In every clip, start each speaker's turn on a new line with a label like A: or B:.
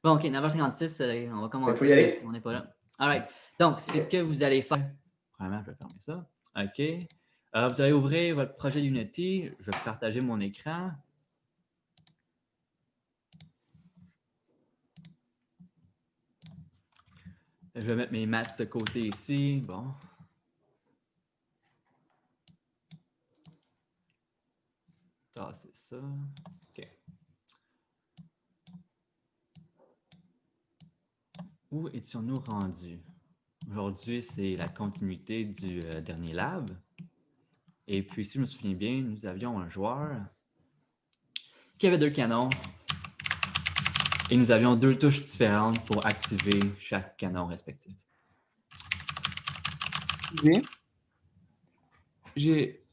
A: Bon, OK, 9h56, on va
B: Il
A: commencer.
B: faut y aller.
A: On n'est pas là. All right. Donc, ce que vous allez faire... Premièrement, je vais fermer ça. OK. Vous allez ouvrir votre projet Unity. Je vais partager mon écran. Je vais mettre mes maths de côté ici. Bon. Ah, c'est ça. OK. Où étions-nous rendus? Aujourd'hui, c'est la continuité du dernier lab. Et puis, si je me souviens bien, nous avions un joueur qui avait 2 canons. Et nous avions 2 touches différentes pour activer chaque canon respectif.
C: J'ai...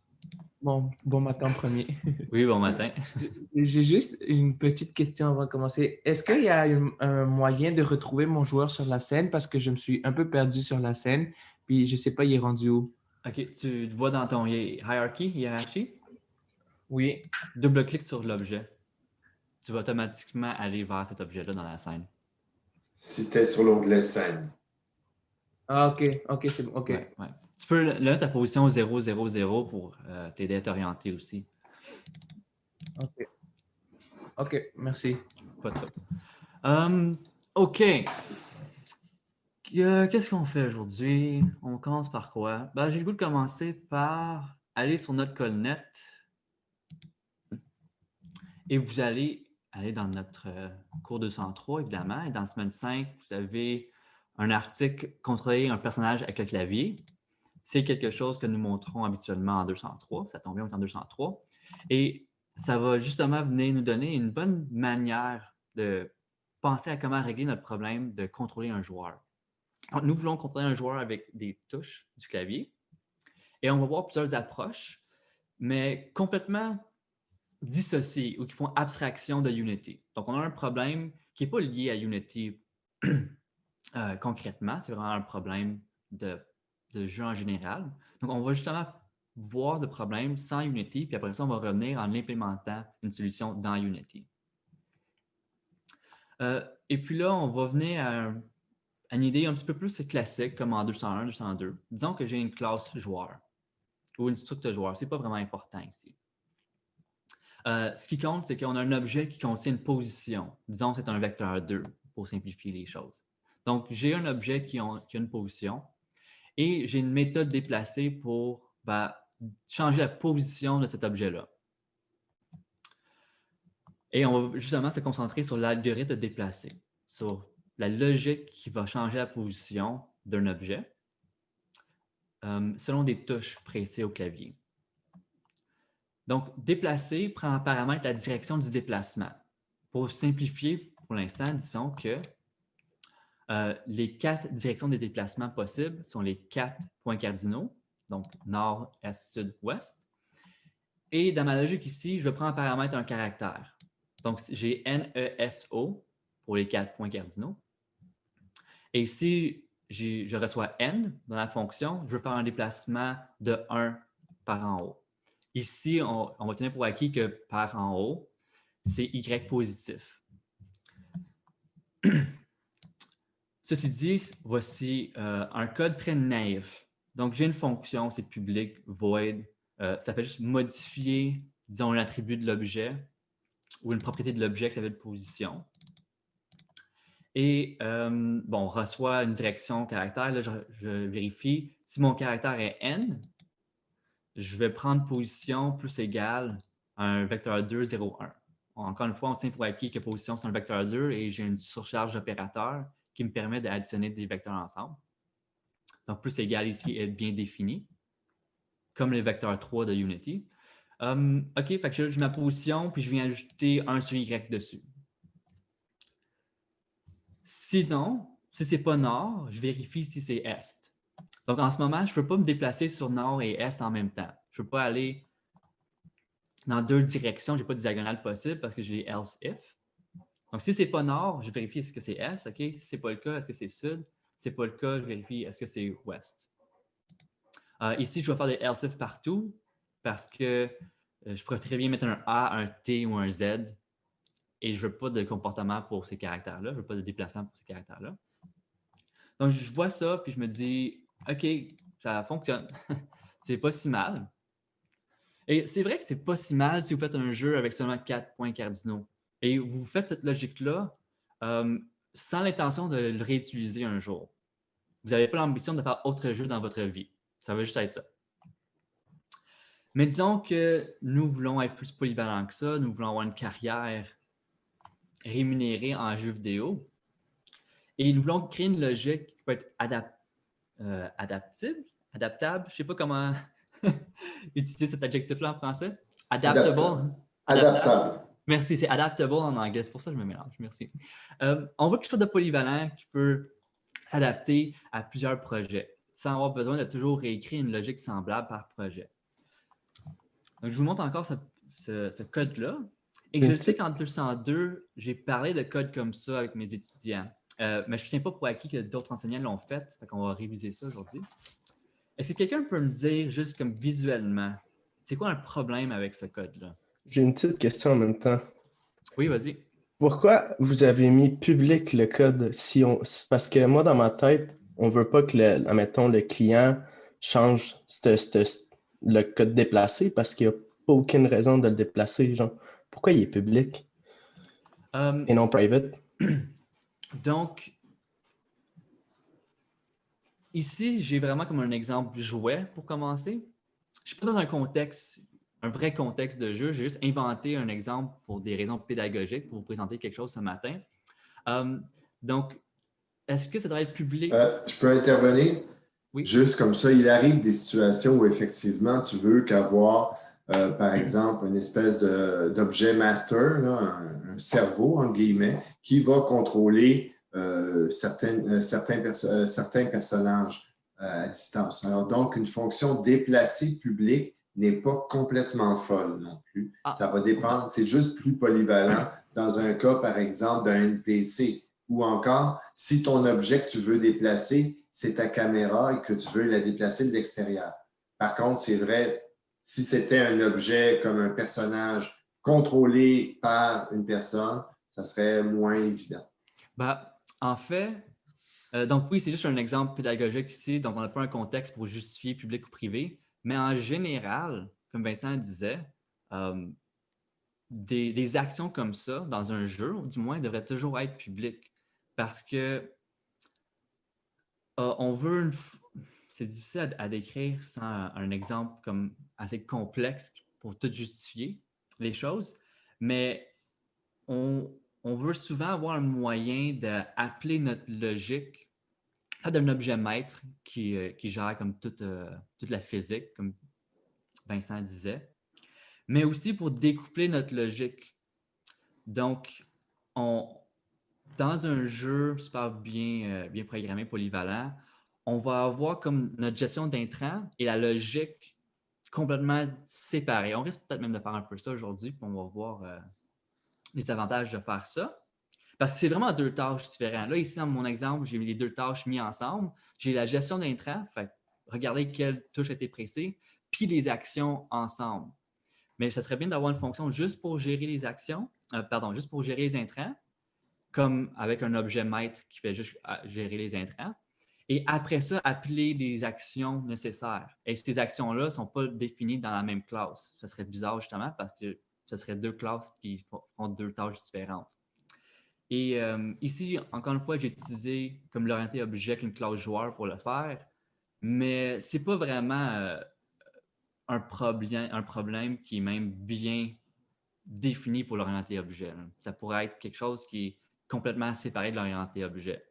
C: Bon matin premier.
A: Oui, bon matin.
C: J'ai juste une petite question avant de commencer. Est-ce qu'il y a un moyen de retrouver mon joueur sur la scène parce que je me suis un peu perdu sur la scène, puis je sais pas, il est rendu où?
A: OK, tu te vois dans ton hiérarchie?
C: Oui.
A: Double-clique sur l'objet. Tu vas automatiquement aller vers cet objet-là dans la scène.
B: Si tu es sur l'onglet scène.
C: Ah, OK, c'est bon, OK.
A: Ouais. Tu peux là, ta position 0, 0, 0 pour t'aider à t'orienter aussi.
C: OK, merci.
A: Pas trop. OK. Qu'est-ce qu'on fait aujourd'hui? On commence par quoi? Ben, j'ai le goût de commencer par aller sur notre colnet. Et vous allez aller dans notre cours 203, évidemment. Et dans semaine 5, vous avez un article « Contrôler un personnage avec le clavier ». C'est quelque chose que nous montrons habituellement en 203. Ça tombe bien, on est en 203. Et ça va justement venir nous donner une bonne manière de penser à comment régler notre problème de contrôler un joueur. Donc, nous voulons contrôler un joueur avec des touches du clavier. Et on va voir plusieurs approches, mais complètement dissociés ou qui font abstraction de Unity. Donc, on a un problème qui n'est pas lié à Unity concrètement, c'est vraiment un problème de jeu en général. Donc, on va justement voir le problème sans Unity, puis après ça, on va revenir en implémentant une solution dans Unity. Et puis là, on va venir à une idée un petit peu plus classique, comme en 201, 202. Disons que j'ai une classe joueur ou une structure joueur. Ce n'est pas vraiment important ici. Ce qui compte, c'est qu'on a un objet qui contient une position. Disons que c'est un vecteur 2 pour simplifier les choses. Donc, j'ai un objet qui a une position et j'ai une méthode déplacée pour changer la position de cet objet-là. Et on va justement se concentrer sur l'algorithme de déplacer, sur la logique qui va changer la position d'un objet selon des touches pressées au clavier. Donc, déplacer prend en paramètre la direction du déplacement. Pour simplifier, pour l'instant, disons que les 4 directions de déplacement possibles sont les 4 points cardinaux, donc nord, est, sud, ouest. Et dans ma logique ici, je prends en paramètre un caractère. Donc, j'ai NESO pour les 4 points cardinaux. Et si je reçois N dans la fonction, je veux faire un déplacement de 1 par en haut. Ici, on va tenir pour acquis que par en haut, c'est Y positif. Ceci dit, voici un code très naïf. Donc, j'ai une fonction, c'est public, void. Ça fait juste modifier, disons, un attribut de l'objet ou une propriété de l'objet qui s'appelle position. Et on reçoit une direction caractère. Là, je vérifie. Si mon caractère est n, je vais prendre position plus égale à un vecteur 2, 0, 1. Encore une fois, on tient pour acquis que position, c'est un vecteur 2 et j'ai une surcharge d'opérateurs qui me permet d'additionner des vecteurs ensemble. Donc, plus égal ici est bien défini, comme le vecteur 3 de Unity. OK, fait que j'ai ma position, puis je viens ajouter 1 sur Y dessus. Sinon, si ce n'est pas nord, je vérifie si c'est est. Donc, en ce moment, je ne peux pas me déplacer sur nord et est en même temps. Je ne peux pas aller dans 2 directions. Je n'ai pas de diagonale possible parce que j'ai else if. Donc, si ce n'est pas nord, je vérifie est-ce que c'est est. OK? Si ce n'est pas le cas, est-ce que c'est sud? Si ce n'est pas le cas, je vérifie est-ce que c'est ouest. Ici, je vais faire des else if partout parce que je pourrais très bien mettre un A, un T ou un Z et je ne veux pas de comportement pour ces caractères-là, je ne veux pas de déplacement pour ces caractères-là. Donc, je vois ça, puis je me dis, OK, ça fonctionne. C'est pas si mal. Et c'est vrai que c'est pas si mal si vous faites un jeu avec seulement 4 points cardinaux. Et vous faites cette logique-là sans l'intention de le réutiliser un jour. Vous n'avez pas l'ambition de faire autre jeu dans votre vie. Ça va juste être ça. Mais disons que nous voulons être plus polyvalents que ça, nous voulons avoir une carrière rémunérée en jeux vidéo. Et nous voulons créer une logique qui peut être adaptable. Je ne sais pas comment utiliser cet adjectif-là en français. Adaptable.
B: Adaptable.
A: Merci, c'est adaptable en anglais. C'est pour ça que je me mélange. Merci. On veut quelque chose de polyvalent qui peut s'adapter à plusieurs projets sans avoir besoin de toujours réécrire une logique semblable par projet. Donc, je vous montre encore ce code-là. Et je sais qu'en 202, j'ai parlé de code comme ça avec mes étudiants. Mais je ne tiens pas pour acquis que d'autres enseignants l'ont fait. Fait qu'on va réviser ça aujourd'hui. Est-ce que quelqu'un peut me dire, juste comme visuellement, c'est quoi un problème avec ce code-là?
D: J'ai une petite question en même temps.
A: Oui, vas-y.
D: Pourquoi vous avez mis public le code parce que moi, dans ma tête, on veut pas que, admettons, le client change le code déplacé parce qu'il n'y a pas aucune raison de le déplacer. Genre, pourquoi il est public et non private?
A: Donc, ici, j'ai vraiment comme un exemple jouet pour commencer. Je ne suis pas dans un vrai contexte de jeu. J'ai juste inventé un exemple pour des raisons pédagogiques pour vous présenter quelque chose ce matin. Donc, est-ce que ça doit être public?
B: Je peux intervenir?
A: Oui.
B: Juste comme ça, il arrive des situations où effectivement, tu veux qu'avoir, par exemple, une espèce d'objet master, là, un cerveau, en guillemets, qui va contrôler certains personnages à distance. Alors, donc, une fonction déplacée publique n'est pas complètement folle non plus. Ça va dépendre, c'est juste plus polyvalent dans un cas, par exemple, d'un NPC. Ou encore, si ton objet que tu veux déplacer, c'est ta caméra et que tu veux la déplacer de l'extérieur. Par contre, c'est vrai, si c'était un objet comme un personnage contrôlé par une personne, ça serait moins évident.
A: En fait, donc oui, c'est juste un exemple pédagogique ici, donc on n'a pas un contexte pour justifier public ou privé, mais en général, comme Vincent disait, des actions comme ça dans un jeu, ou du moins, devraient toujours être publiques parce que on veut c'est difficile à décrire sans un exemple comme assez complexe pour tout justifier les choses, mais on veut souvent avoir un moyen d'appeler notre logique d'un objet maître qui gère comme toute la physique, comme Vincent disait, mais aussi pour découpler notre logique. Donc, dans un jeu super bien programmé, polyvalent, on va avoir comme notre gestion d'intrants et la logique complètement séparée. On risque peut-être même de faire un peu ça aujourd'hui, puis on va voir les avantages de faire ça. Parce que c'est vraiment deux tâches différentes. Là, ici, dans mon exemple, j'ai mis les deux tâches mises ensemble. J'ai la gestion d'intrants, fait regardez quelle touche a été pressée, puis les actions ensemble. Mais ça serait bien d'avoir une fonction juste pour gérer les actions, juste pour gérer les intrants, comme avec un objet maître qui fait juste gérer les intrants. Et après ça, appeler les actions nécessaires. Et ces actions-là ne sont pas définies dans la même classe. Ça serait bizarre justement parce que ce serait deux classes qui font deux tâches différentes. Et ici, encore une fois, j'ai utilisé comme l'orienté objet une classe joueur pour le faire, mais ce n'est pas vraiment un problème qui est même bien défini pour l'orienté objet. Ça pourrait être quelque chose qui est complètement séparé de l'orienté objet.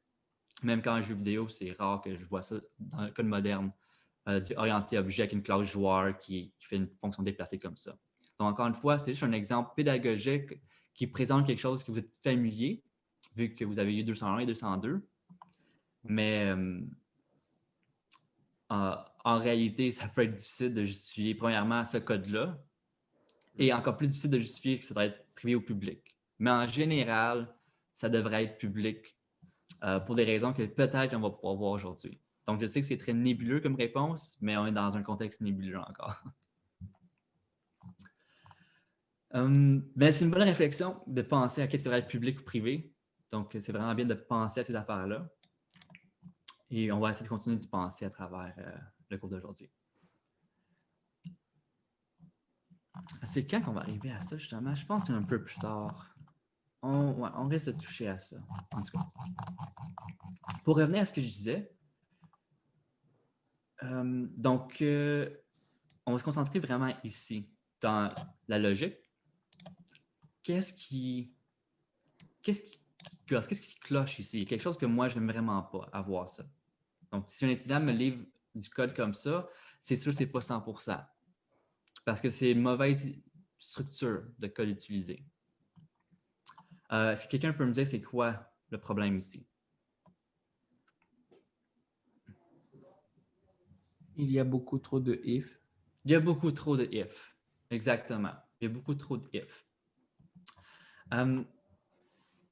A: Même quand en jeu vidéo, c'est rare que je vois ça dans le code moderne, du orienté objet avec une classe joueur qui fait une fonction déplacée comme ça. Donc, encore une fois, c'est juste un exemple pédagogique qui présente quelque chose que vous êtes familier, vu que vous avez eu 201 et 202. Mais en réalité, ça peut être difficile de justifier, premièrement, ce code-là, et encore plus difficile de justifier que ça doit être privé ou public. Mais en général, ça devrait être public pour des raisons que peut-être on va pouvoir voir aujourd'hui. Donc, je sais que c'est très nébuleux comme réponse, mais on est dans un contexte nébuleux encore. Ben, c'est une bonne réflexion de penser à ce qui devrait être public ou privé. Donc, c'est vraiment bien de penser à ces affaires-là. Et on va essayer de continuer d'y penser à travers le cours d'aujourd'hui. C'est quand qu'on va arriver à ça, justement? Je pense qu'un peu plus tard. On risque de toucher à ça. En tout cas. Pour revenir à ce que je disais, donc, on va se concentrer vraiment ici, dans la logique. Qu'est-ce qui cloche ici? Il y a quelque chose que moi, je n'aime vraiment pas, avoir ça. Donc, si un étudiant me livre du code comme ça, c'est sûr que ce n'est pas 100%. Parce que c'est une mauvaise structure de code utilisée. Si quelqu'un peut me dire c'est quoi le problème ici?
C: Il y a beaucoup trop de if.
A: Il y a beaucoup trop de if. Exactement. Il y a beaucoup trop de if.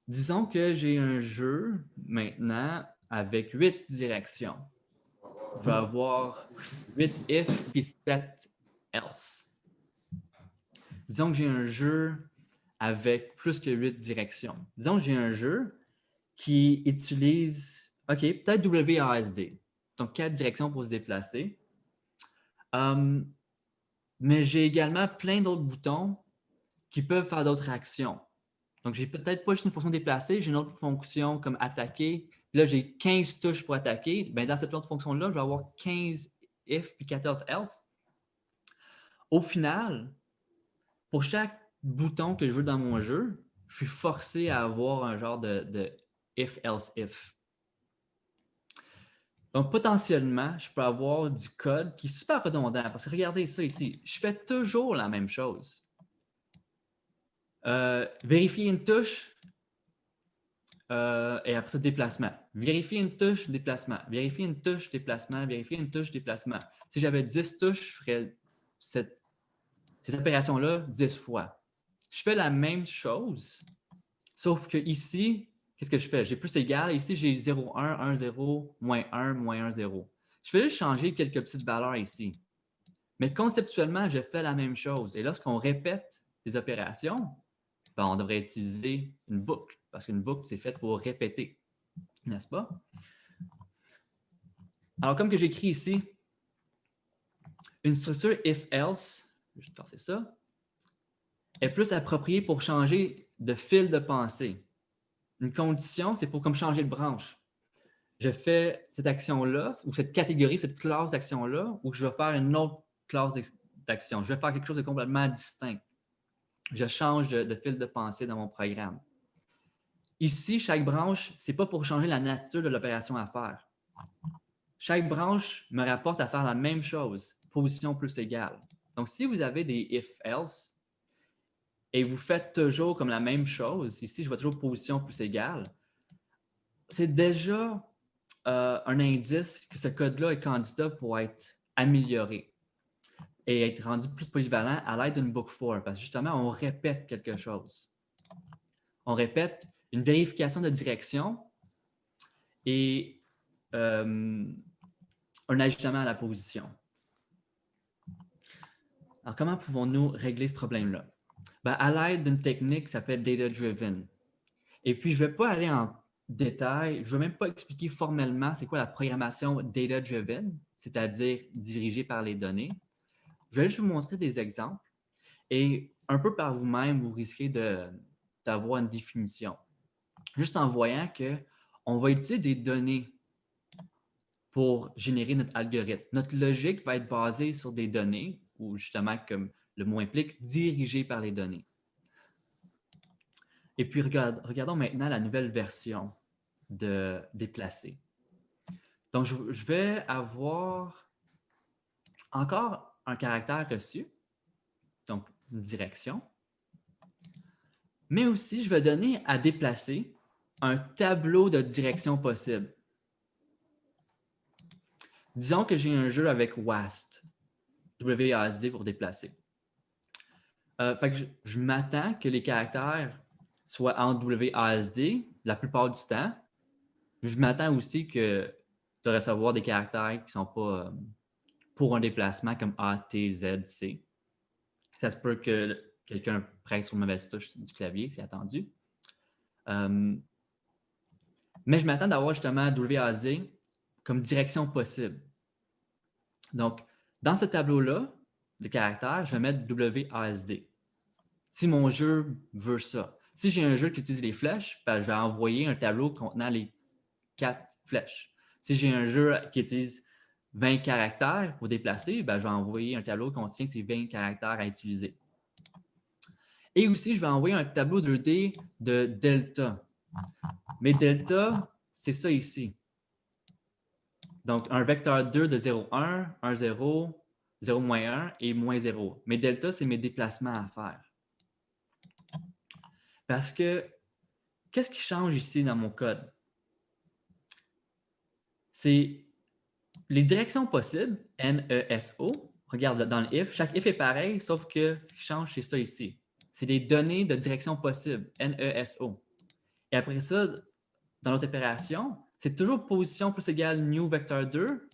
A: Disons que j'ai un jeu maintenant avec 8 directions. Je vais avoir 8 if puis 7 else. Disons que j'ai un jeu avec plus que 8 directions. Disons que j'ai un jeu qui utilise, OK, peut-être WASD. Donc, 4 directions pour se déplacer. Mais j'ai également plein d'autres boutons qui peuvent faire d'autres actions. Donc, j'ai peut-être pas juste une fonction déplacer, j'ai une autre fonction comme attaquer. Puis là, j'ai 15 touches pour attaquer. Bien, dans cette autre fonction-là, je vais avoir 15 if puis 14 else. Au final, pour chaque bouton que je veux dans mon jeu, je suis forcé à avoir un genre de if, else, if. Donc, potentiellement, je peux avoir du code qui est super redondant. Parce que regardez ça ici, je fais toujours la même chose. Vérifier une touche et après ça, déplacement. Vérifier une touche, déplacement. Vérifier une touche, déplacement. Vérifier une touche, déplacement. Si j'avais 10 touches, je ferais ces opérations-là 10 fois. Je fais la même chose, sauf que ici, qu'est-ce que je fais? J'ai plus égal. Ici, j'ai 0, 1, 1, 0, moins 1, moins 1, 0. Je vais juste changer quelques petites valeurs ici. Mais conceptuellement, je fais la même chose. Et lorsqu'on répète des opérations, ben, on devrait utiliser une boucle, parce qu'une boucle, c'est fait pour répéter, n'est-ce pas? Alors, comme que j'écris ici, une structure if-else, je vais juste passer ça, est plus appropriée pour changer de fil de pensée. Une condition, c'est pour comme changer de branche. Je fais cette action-là, ou cette catégorie, cette classe d'action-là, ou je vais faire une autre classe d'action. Je vais faire quelque chose de complètement distinct. Je change de fil de pensée dans mon programme. Ici, chaque branche, ce n'est pas pour changer la nature de l'opération à faire. Chaque branche me rapporte à faire la même chose, position plus égale. Donc, si vous avez des if-else et vous faites toujours comme la même chose, ici, je vois toujours position plus égale, c'est déjà un indice que ce code-là est candidat pour être amélioré et être rendu plus polyvalent à l'aide d'une book for, parce que justement, on répète quelque chose. On répète une vérification de direction et un ajustement à la position. Alors, comment pouvons-nous régler ce problème-là? Ben, à l'aide d'une technique qui s'appelle Data-Driven. Et puis, je ne vais pas aller en détail, je ne vais même pas expliquer formellement c'est quoi la programmation Data-Driven, c'est-à-dire dirigée par les données. Je vais juste vous montrer des exemples et un peu par vous-même, vous risquez d'avoir une définition. Juste en voyant qu'on va utiliser des données pour générer notre algorithme. Notre logique va être basée sur des données, ou justement, comme le mot implique, dirigée par les données. Et puis, regardons maintenant la nouvelle version de déplacer. Donc, je vais avoir encore un caractère reçu, donc une direction, mais aussi, je vais donner à déplacer un tableau de directions possibles. Disons que j'ai un jeu avec WASD, WASD pour déplacer. Fait que je m'attends que les caractères soient en WASD la plupart du temps. Je m'attends aussi que tu vas recevoir des caractères qui ne sont pas pour un déplacement comme A, T, Z, C. Ça se peut que quelqu'un presse sur une mauvaise touche du clavier, c'est attendu. Mais je m'attends d'avoir justement WASD comme direction possible. Donc, dans ce tableau-là de caractères, je vais mettre WASD. Si mon jeu veut ça. Si j'ai un jeu qui utilise les flèches, ben, je vais envoyer un tableau contenant les 4 flèches. Si j'ai un jeu qui utilise 20 caractères pour déplacer, ben, je vais envoyer un tableau qui contient ces 20 caractères à utiliser. Et aussi, je vais envoyer un tableau 2D de delta. Mais delta, c'est ça ici. Donc, un vecteur 2 de 0, 1, 1, 0, 0, moins 1 et moins 0. Mais delta, c'est mes déplacements à faire. Parce que, qu'est-ce qui change ici dans mon code? C'est les directions possibles, NESO. Regarde dans le if, chaque if est pareil, sauf que ce qui change, c'est ça ici. C'est les données de direction possible, NESO. Et après ça, dans notre opération, c'est toujours position plus égale new vecteur 2,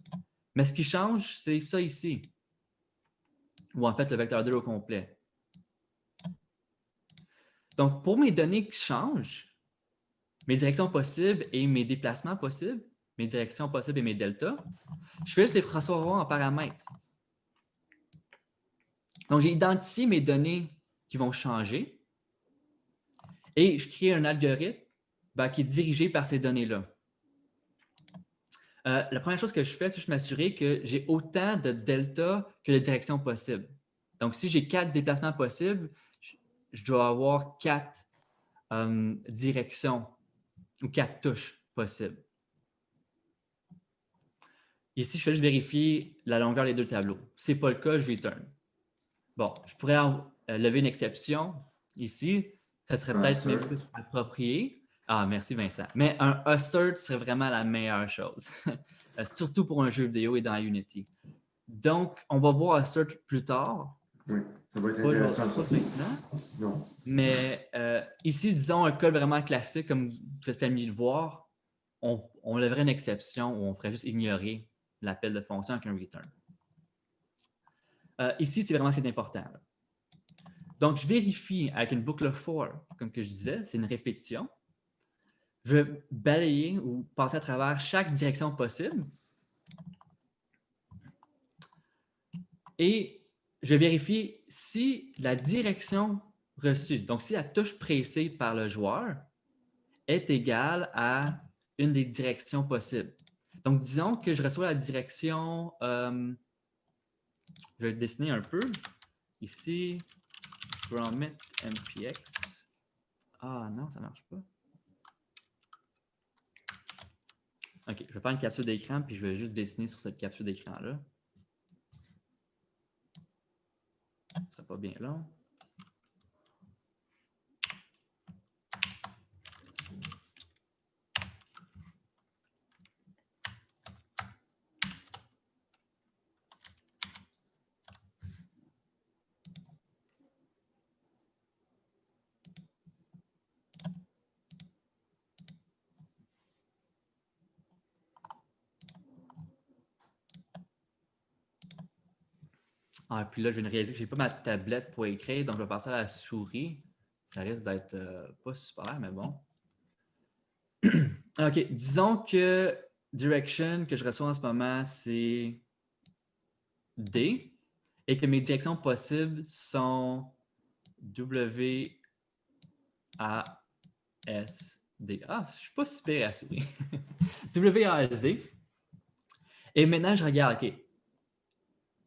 A: mais ce qui change, c'est ça ici. Ou en fait, le vecteur 2 au complet. Donc, pour mes données qui changent, mes directions possibles et mes déplacements possibles, mes directions possibles et mes deltas, je vais juste les recevoir en paramètres. Donc, j'ai identifié mes données qui vont changer et je crée un algorithme qui est dirigé par ces données-là. La première chose que je fais, c'est juste m'assurer que j'ai autant de delta que de directions possibles. Donc, si j'ai 4 déplacements possibles, je dois avoir 4 directions ou 4 touches possibles. Ici, je fais juste vérifier la longueur des 2 tableaux. Si ce n'est pas le cas, je return. Bon, je pourrais lever une exception ici. Ça serait peut-être même plus approprié. Ah, merci Vincent. Mais un assert serait vraiment la meilleure chose, surtout pour un jeu vidéo et dans Unity. Donc, on va voir assert plus tard.
B: Oui, ça va être intéressant.
A: Pas maintenant.
B: Non.
A: Mais ici, disons un code vraiment classique, comme vous êtes familier de voir, on lèverait une exception où on ferait juste ignorer l'appel de fonction avec un return. Ici, c'est vraiment ce qui est important. Là. Donc, je vérifie avec une boucle for, comme que je disais, c'est une répétition. Je vais balayer ou passer à travers chaque direction possible. Et je vérifie si la direction reçue, donc si la touche pressée par le joueur est égale à une des directions possibles. Donc, disons que je reçois la direction, je vais le dessiner un peu. Ici, Grommet MPX. Ah non, ça ne marche pas. OK, je vais faire une capture d'écran, puis je vais juste dessiner sur cette capture d'écran-là. Ce ne sera pas bien long. Ah, puis là, je viens de réaliser que je n'ai pas ma tablette pour écrire, donc je vais passer à la souris. Ça risque d'être pas super, mais bon. OK, disons que direction que je reçois en ce moment, c'est D et que mes directions possibles sont W, A, S, D. Ah, je ne suis pas super à la souris. W, A, S, D. Et maintenant, je regarde, OK.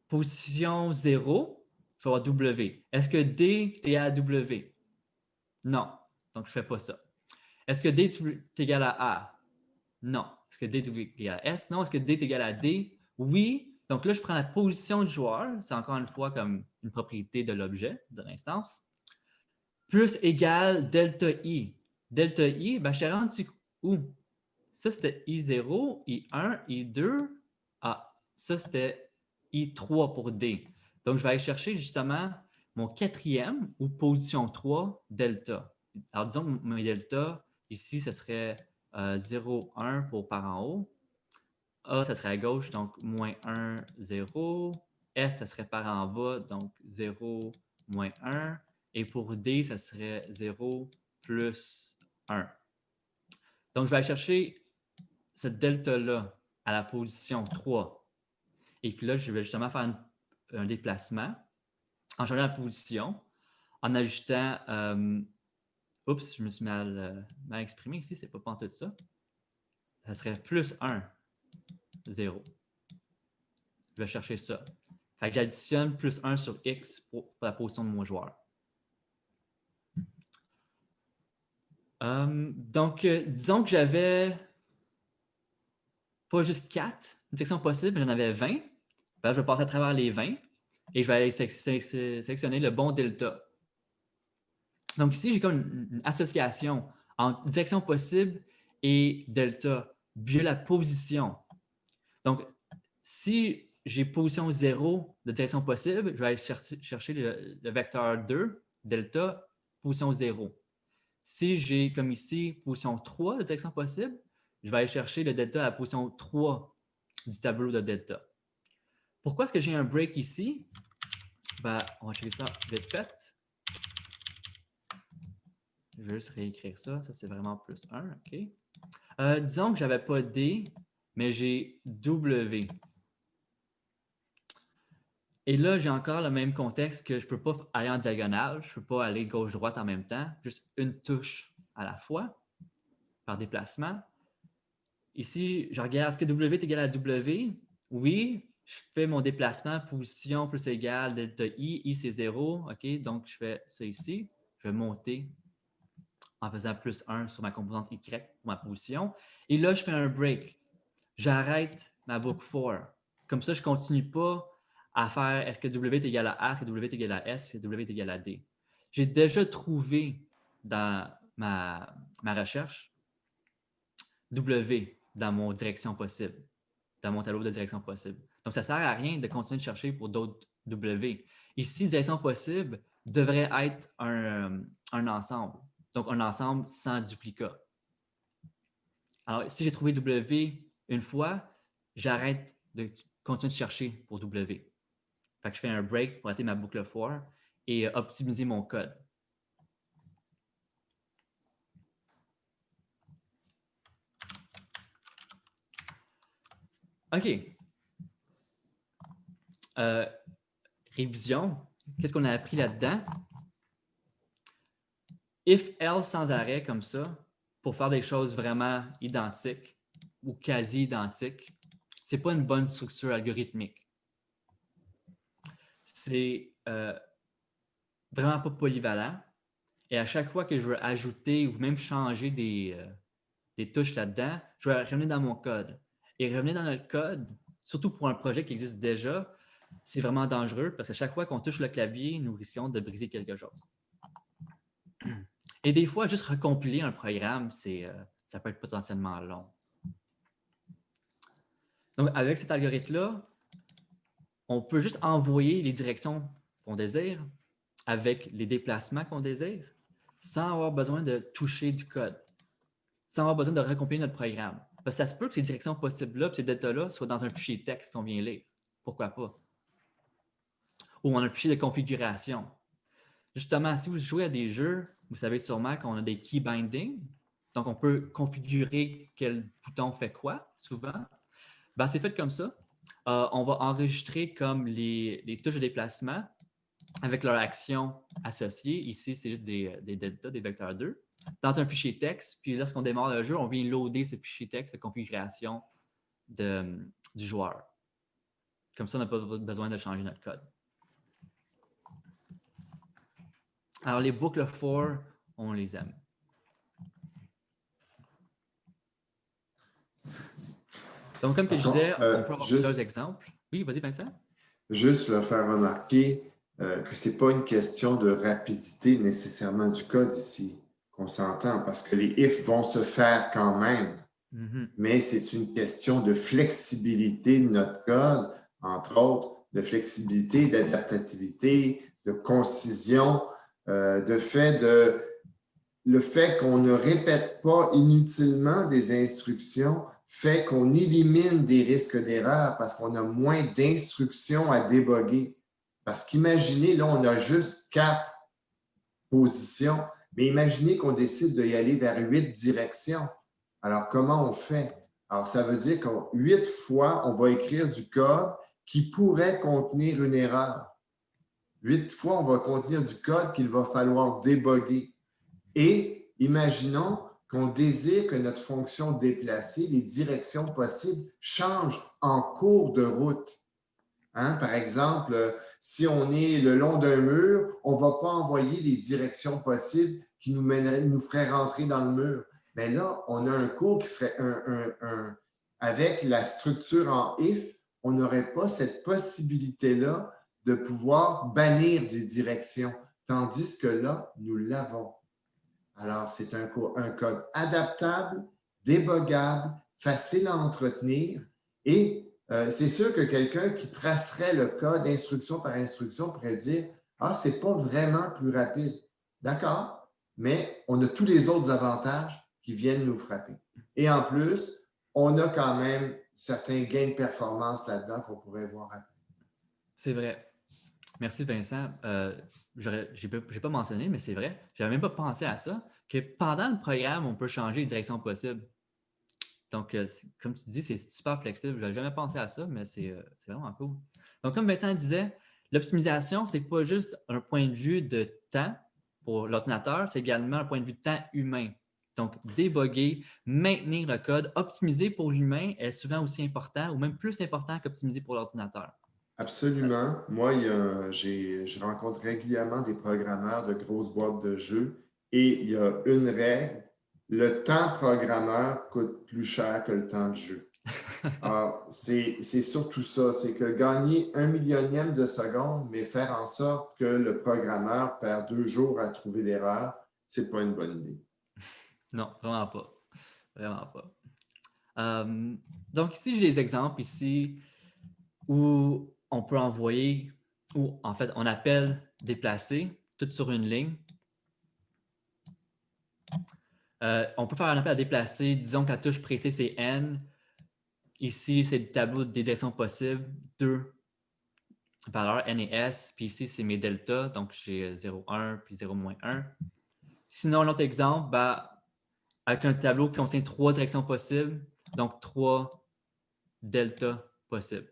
A: Position 0, je vais avoir W. Est-ce que D est à W? Non. Donc, je ne fais pas ça. Est-ce que D est égal à A? Non. Est-ce que D est égal à S? Non. Est-ce que D est égal à D? Oui. Donc là, je prends la position du joueur. C'est encore une fois comme une propriété de l'objet, de l'instance. Plus égal delta I. Delta I, ben, je t'ai rendu où? Ça, c'était I0, I1, I2. Ah, ça, c'était I3 pour D. Donc, je vais aller chercher justement mon quatrième ou position 3, delta. Alors, disons que mon delta, ici, ce serait 0, 1 pour par en haut. A, ça serait à gauche, donc moins 1, 0. S, ça serait par en bas, donc 0, moins 1. Et pour D, ça serait 0 plus 1. Donc, je vais aller chercher ce delta-là à la position 3. Et puis là, je vais justement faire un déplacement en changeant la position, en ajoutant... oups, je me suis mal exprimé ici, c'est pas pantoute ça. Ça serait plus 1, 0. Je vais chercher ça. Fait que j'additionne plus 1 sur X pour la position de mon joueur. Donc, disons que j'avais pas juste 4 directions possibles, j'en avais 20. Ben, je vais passer à travers les 20 et je vais aller sélectionner le bon delta. Donc ici, j'ai comme une association entre direction possible et delta, via la position. Donc, si j'ai position 0 de direction possible, je vais aller chercher le vecteur 2, delta, position 0. Si j'ai, comme ici, position 3 de direction possible, je vais aller chercher le delta à la position 3 du tableau de delta. Pourquoi est-ce que j'ai un break ici? Ben, on va checker ça vite fait. Je vais juste réécrire ça. Ça, c'est vraiment plus 1. OK. Disons que je n'avais pas D, mais j'ai W. Et là, j'ai encore le même contexte que je ne peux pas aller en diagonale. Je ne peux pas aller gauche-droite en même temps. Juste une touche à la fois par déplacement. Ici, je regarde, est-ce que W est égal à W? Oui. Je fais mon déplacement, position plus égale delta I. I, c'est 0. OK, donc je fais ça ici. Je vais monter en faisant plus 1 sur ma composante Y pour ma position. Et là, je fais un break. J'arrête ma boucle for. Comme ça, je ne continue pas à faire est-ce que W est égal à A, est-ce que W est égal à S, est-ce que W est égal à D. J'ai déjà trouvé dans ma recherche W dans mon direction possible, dans mon tableau de direction possible. Donc, ça ne sert à rien de continuer de chercher pour d'autres W. Ici, direction possible devrait être un ensemble. Donc, un ensemble sans duplicat. Alors, si j'ai trouvé W une fois, j'arrête de continuer de chercher pour W. Fait que je fais un break pour arrêter ma boucle for et optimiser mon code. OK. Révision. Qu'est-ce qu'on a appris là-dedans? If, else sans arrêt comme ça, pour faire des choses vraiment identiques ou quasi identiques, ce n'est pas une bonne structure algorithmique. C'est vraiment pas polyvalent. Et à chaque fois que je veux ajouter ou même changer des touches là-dedans, je vais revenir dans mon code. Et revenir dans notre code, surtout pour un projet qui existe déjà, c'est vraiment dangereux parce qu'à chaque fois qu'on touche le clavier, nous risquons de briser quelque chose. Et des fois, juste recompiler un programme, ça peut être potentiellement long. Donc, avec cet algorithme-là, on peut juste envoyer les directions qu'on désire avec les déplacements qu'on désire sans avoir besoin de toucher du code, sans avoir besoin de recompiler notre programme. Parce que ça se peut que ces directions possibles-là, ces deltas-là, soient dans un fichier texte qu'on vient lire. Pourquoi pas? Ou en un fichier de configuration. Justement, si vous jouez à des jeux, vous savez sûrement qu'on a des key bindings. Donc, on peut configurer quel bouton fait quoi, souvent. Ben, c'est fait comme ça. On va enregistrer comme les touches de déplacement avec leur action associée. Ici, c'est juste des deltas, des vecteurs 2, dans un fichier texte. Puis lorsqu'on démarre le jeu, on vient loader ce fichier texte de configuration du joueur. Comme ça, on n'a pas besoin de changer notre code. Alors, les boucles for, on les aime. Donc, comme je disais, on peut avoir plusieurs exemples. Oui, vas-y, Vincent.
B: Juste le faire remarquer que ce n'est pas une question de rapidité nécessairement du code ici, qu'on s'entend, parce que les ifs vont se faire quand même. Mais c'est une question de flexibilité de notre code, entre autres, de flexibilité, d'adaptativité, de concision, le fait qu'on ne répète pas inutilement des instructions fait qu'on élimine des risques d'erreur parce qu'on a moins d'instructions à déboguer. Parce qu'imaginez, là, on a juste 4 positions. Mais imaginez qu'on décide d'y aller vers 8 directions. Alors, comment on fait? Alors, ça veut dire que 8 fois, on va écrire du code qui pourrait contenir une erreur. 8 fois, on va contenir du code qu'il va falloir débugger. Et imaginons qu'on désire que notre fonction déplacée, les directions possibles, changent en cours de route. Hein? Par exemple, si on est le long d'un mur, on ne va pas envoyer les directions possibles qui nous feraient rentrer dans le mur. Mais là, on a un cours qui serait avec la structure en if, on n'aurait pas cette possibilité-là de pouvoir bannir des directions, tandis que là, nous l'avons. Alors, c'est un code adaptable, débuggable, facile à entretenir et c'est sûr que quelqu'un qui tracerait le code instruction par instruction pourrait dire « Ah, c'est pas vraiment plus rapide. » D'accord, mais on a tous les autres avantages qui viennent nous frapper. Et en plus, on a quand même certains gains de performance là-dedans qu'on pourrait voir après.
A: C'est vrai. Merci Vincent. Je n'ai pas mentionné, mais c'est vrai. Je n'avais même pas pensé à ça, que pendant le programme, on peut changer les directions possibles. Donc, comme tu dis, c'est super flexible. Je n'avais jamais pensé à ça, mais c'est vraiment cool. Donc, comme Vincent disait, l'optimisation, ce n'est pas juste un point de vue de temps pour l'ordinateur, c'est également un point de vue de temps humain. Donc, débugger, maintenir le code, optimiser pour l'humain est souvent aussi important ou même plus important qu'optimiser pour l'ordinateur.
B: Absolument. Moi, je rencontre régulièrement des programmeurs de grosses boîtes de jeux et il y a une règle, le temps programmeur coûte plus cher que le temps de jeu. Alors, c'est surtout ça, c'est que gagner 1/1000e de seconde, mais faire en sorte que le programmeur perd 2 jours à trouver l'erreur, c'est pas une bonne idée.
A: Non, vraiment pas. Vraiment pas. Donc, ici, j'ai des exemples ici où on peut envoyer, ou en fait, on appelle déplacer, tout sur une ligne. On peut faire un appel à déplacer. Disons que la touche pressée, c'est N. Ici, c'est le tableau des directions possibles. 2 valeurs N et S. Puis ici, c'est mes deltas. Donc, j'ai 0, 1 puis 0, moins 1. Sinon, l'autre exemple, avec un tableau qui contient 3 directions possibles. Donc, 3 deltas possibles.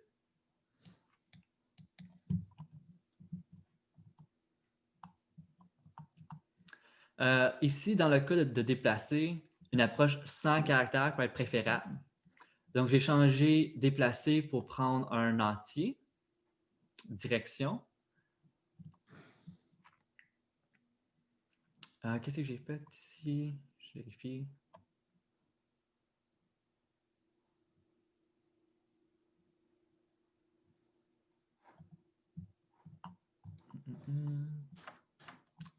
A: Ici, dans le cas de déplacer, une approche sans caractère peut être préférable. Donc, j'ai changé déplacer pour prendre un entier, direction. Qu'est-ce que j'ai fait ici? Je vérifie.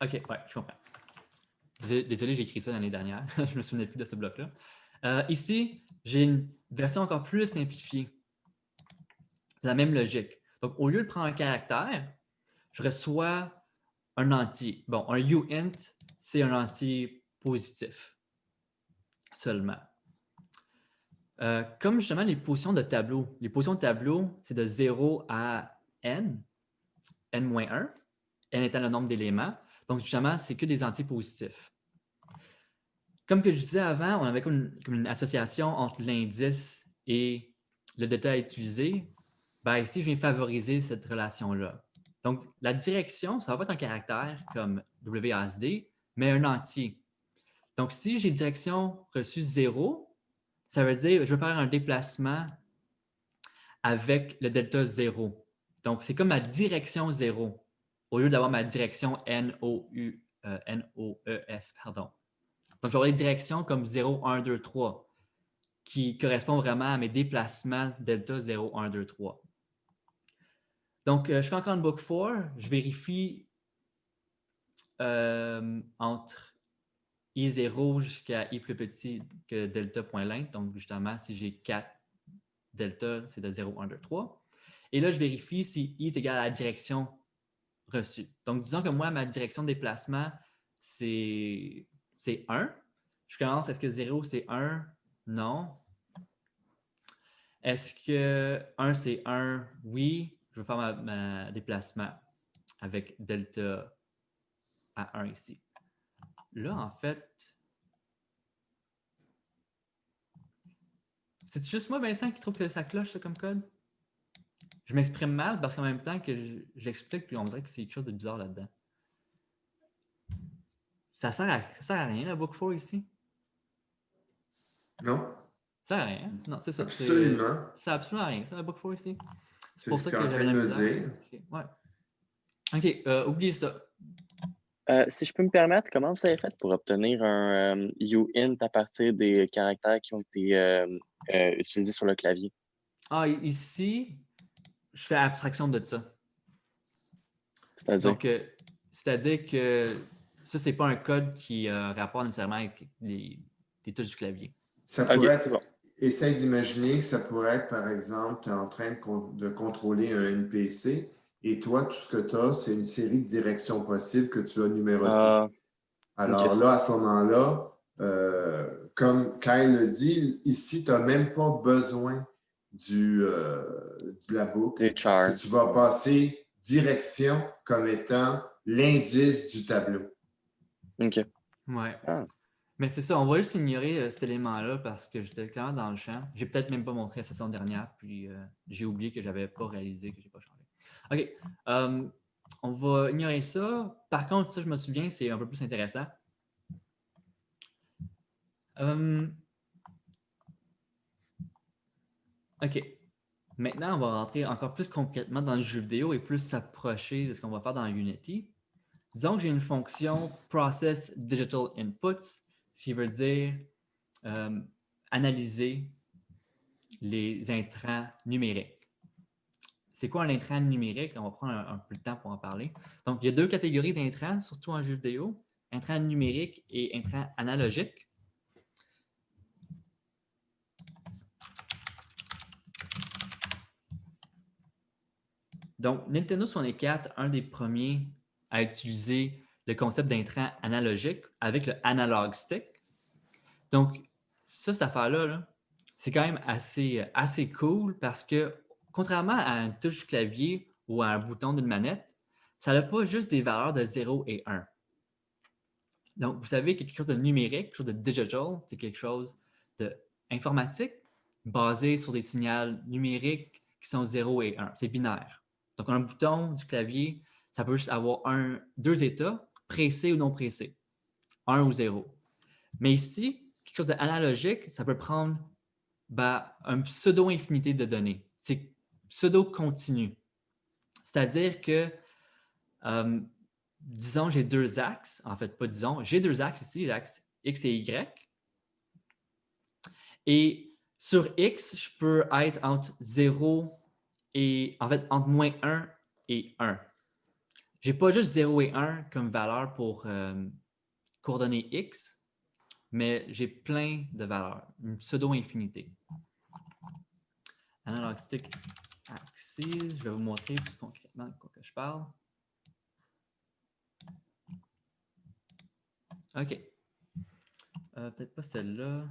A: OK, ouais, je comprends. Désolé, j'ai écrit ça l'année dernière. Je ne me souvenais plus de ce bloc-là. Ici, j'ai une version encore plus simplifiée. C'est la même logique. Donc, au lieu de prendre un caractère, je reçois un entier. Bon, un uint, c'est un entier positif seulement. Comme justement les positions de tableau. Les positions de tableau, c'est de 0 à n, n-1, n étant le nombre d'éléments. Donc, justement, c'est que des entiers positifs. Comme que je disais avant, on avait comme une association entre l'indice et le détail utilisé. Ben, ici, je viens favoriser cette relation-là. Donc, la direction, ça va pas être un caractère comme WASD, mais un entier. Donc, si j'ai direction reçue 0, ça veut dire que je vais faire un déplacement avec le delta 0. Donc, c'est comme ma direction 0, au lieu d'avoir ma direction NOES. Pardon. Donc, j'aurai des directions comme 0, 1, 2, 3, qui correspondent vraiment à mes déplacements delta 0, 1, 2, 3. Donc, je fais encore une book for, je vérifie entre I0 jusqu'à I plus petit que delta.length. Donc, justement, si j'ai 4 delta, c'est de 0, 1, 2, 3. Et là, je vérifie si I est égal à la direction reçue. Donc, disons que moi, ma direction de déplacement, c'est 1. Je commence, est-ce que 0, c'est 1? Non. Est-ce que 1, c'est 1? Oui. Je vais faire ma déplacement avec delta à 1 ici. Là, en fait, c'est juste moi, Vincent, qui trouve que ça cloche, ça, comme code? Je m'exprime mal parce qu'en même temps que j'explique, puis on dirait que c'est quelque chose de bizarre là-dedans. Ça sert à rien, la book 4 ici?
B: Non?
A: Ça sert à rien. Non, c'est ça.
B: Absolument.
A: Ça sert absolument à rien, ça, la book 4 ici.
B: C'est ce que tu es en train de me dire.
A: Okay. Ouais. OK, oubliez ça.
E: Si je peux me permettre, comment vous avez fait pour obtenir un uint à partir des caractères qui ont été utilisés sur le clavier?
A: Ah, ici, je fais abstraction de ça.
E: C'est-à-dire?
A: Donc, c'est-à-dire que ça, c'est pas un code qui a rapport nécessairement avec les touches du clavier.
B: Ça pourrait
E: c'est
B: être,
E: bon.
B: essaye d'imaginer que ça pourrait être, par exemple, tu es en train de contrôler un NPC et toi, tout ce que tu as, c'est une série de directions possibles que tu as numérotées. Alors
E: ok.
B: là, à ce moment-là, comme Kyle le dit, ici, tu n'as même pas besoin de la boucle
E: Les
B: parce
E: chars.
B: que tu vas passer direction comme étant l'indice du tableau.
E: OK.
A: Ouais.
E: Ah.
A: Mais c'est ça, on va juste ignorer cet élément-là parce que j'étais clairement dans le champ. J'ai peut-être même pas montré la session dernière, puis j'ai oublié que j'avais pas réalisé que j'ai pas changé. OK. On va ignorer ça. Par contre, ça, je me souviens, c'est un peu plus intéressant. OK. Maintenant, on va rentrer encore plus concrètement dans le jeu vidéo et plus s'approcher de ce qu'on va faire dans Unity. Disons que j'ai une fonction Process Digital Inputs, ce qui veut dire analyser les intrants numériques. C'est quoi un intrant numérique? On va prendre un peu de temps pour en parler. Donc, il y a deux catégories d'intrants, surtout en jeu vidéo, intrants numériques et intrants analogiques. Donc, Nintendo 64, un des premiers à utiliser le concept d'intrant analogique avec le analog stick. Donc, ça, cette affaire-là, là, c'est quand même assez cool parce que, contrairement à une touche clavier ou à un bouton d'une manette, ça n'a pas juste des valeurs de 0 et 1. Donc, vous savez que quelque chose de numérique, quelque chose de digital, c'est quelque chose d'informatique basé sur des signaux numériques qui sont 0 et 1. C'est binaire. Donc, un bouton du clavier, ça peut juste avoir deux états, pressé ou non pressé, 1 ou 0. Mais ici, quelque chose d'analogique, ça peut prendre une pseudo-infinité de données. C'est pseudo-continu. C'est-à-dire que, disons, j'ai deux axes. En fait, pas disons, j'ai deux axes ici, l'axe X et Y. Et sur X, je peux être entre 0 et, en fait, entre moins 1 et 1. Je n'ai pas juste 0 et 1 comme valeur pour coordonnées X, mais j'ai plein de valeurs, une pseudo-infinité. Analog stick axis, je vais vous montrer plus concrètement de quoi que je parle. OK. Peut-être pas celle-là.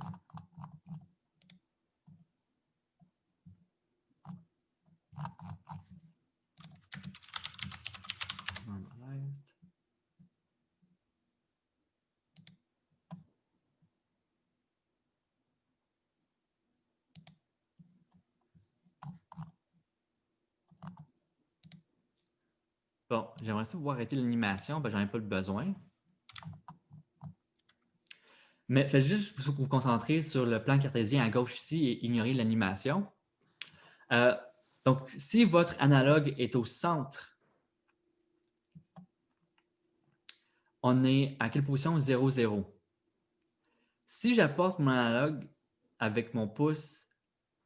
A: Normalized. Bon, j'aimerais ça pouvoir arrêter l'animation, j'en ai pas le besoin. Mais faites juste vous concentrer sur le plan cartésien à gauche ici et ignorer l'animation. Donc, si votre analogue est au centre, on est à quelle position? 0, 0. Si j'apporte mon analogue avec mon pouce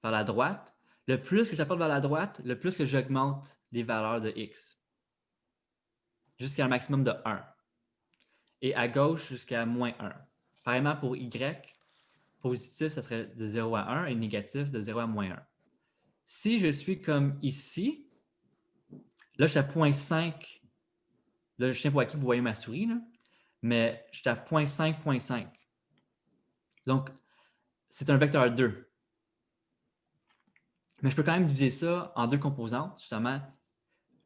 A: vers la droite, le plus que j'apporte vers la droite, le plus que j'augmente les valeurs de X. Jusqu'à un maximum de 1. Et à gauche, jusqu'à moins 1. Pareillement pour Y, positif, ça serait de 0 à 1 et négatif de 0 à moins 1. Si je suis comme ici, là, je suis à 0.5. Là, je ne sais pas à qui vous voyez ma souris, là, mais je suis à 0.5, 0.5. Donc, c'est un vecteur 2. Mais je peux quand même diviser ça en deux composantes. Justement,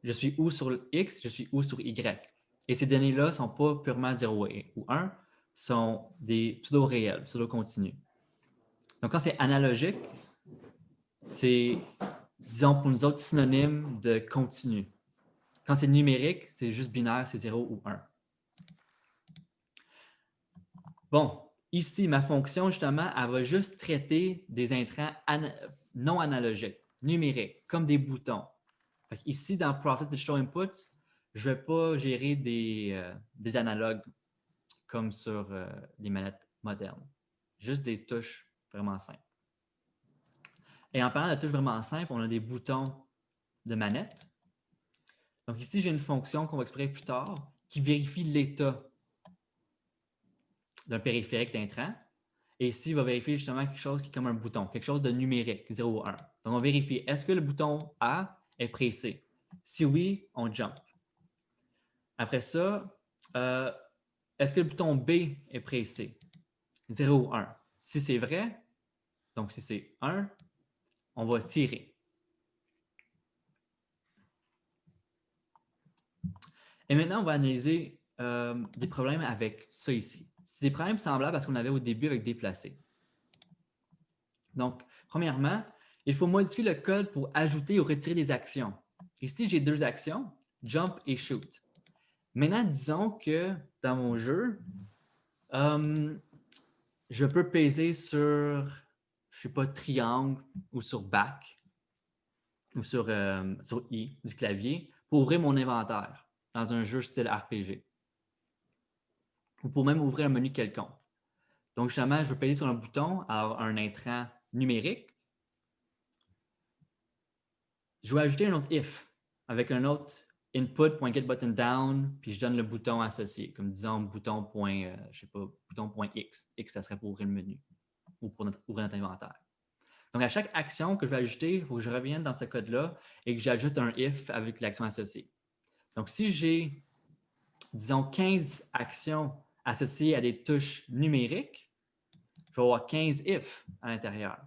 A: je suis où sur X, je suis où sur Y. Et ces données-là ne sont pas purement 0 ou 1, sont des pseudo-réels, pseudo-continus. Donc, quand c'est analogique, c'est, disons, pour nous autres, synonyme de continu. Quand c'est numérique, c'est juste binaire, c'est 0 ou 1. Bon, ici, ma fonction, justement, elle va juste traiter des intrants non analogiques, numériques, comme des boutons. Fait ici, dans Process Digital Inputs, je ne vais pas gérer des analogues comme sur les manettes modernes. Juste des touches vraiment simples. Et en parlant de touches vraiment simples, on a des boutons de manette. Donc ici, j'ai une fonction qu'on va explorer plus tard qui vérifie l'état d'un périphérique d'intrant. Et ici, il va vérifier justement quelque chose qui est comme un bouton, quelque chose de numérique, 0 ou 1. Donc, on va vérifier, est-ce que le bouton A est pressé? Si oui, on jump. Après ça, est-ce que le bouton B est pressé? 0 ou 1. Si c'est vrai, donc si c'est 1, on va tirer. Et maintenant, on va analyser des problèmes avec ça ici. C'est des problèmes semblables à ce qu'on avait au début avec déplacer. Donc, premièrement, il faut modifier le code pour ajouter ou retirer des actions. Ici, j'ai 2 actions, jump et shoot. Maintenant, disons que dans mon jeu, je peux peser sur, je ne sais pas, triangle ou sur back ou sur I du clavier pour ouvrir mon inventaire dans un jeu style RPG. Ou pour même ouvrir un menu quelconque. Donc, justement, je veux peser sur un bouton, alors un intrant numérique. Je vais ajouter un autre if avec un autre input.getButtonDown, puis je donne le bouton associé, comme disons bouton.x. X, ça serait pour ouvrir le menu ou pour ouvrir notre inventaire. Donc, à chaque action que je vais ajouter, il faut que je revienne dans ce code-là et que j'ajoute un if avec l'action associée. Donc, si j'ai, disons, 15 actions associées à des touches numériques, je vais avoir 15 if à l'intérieur.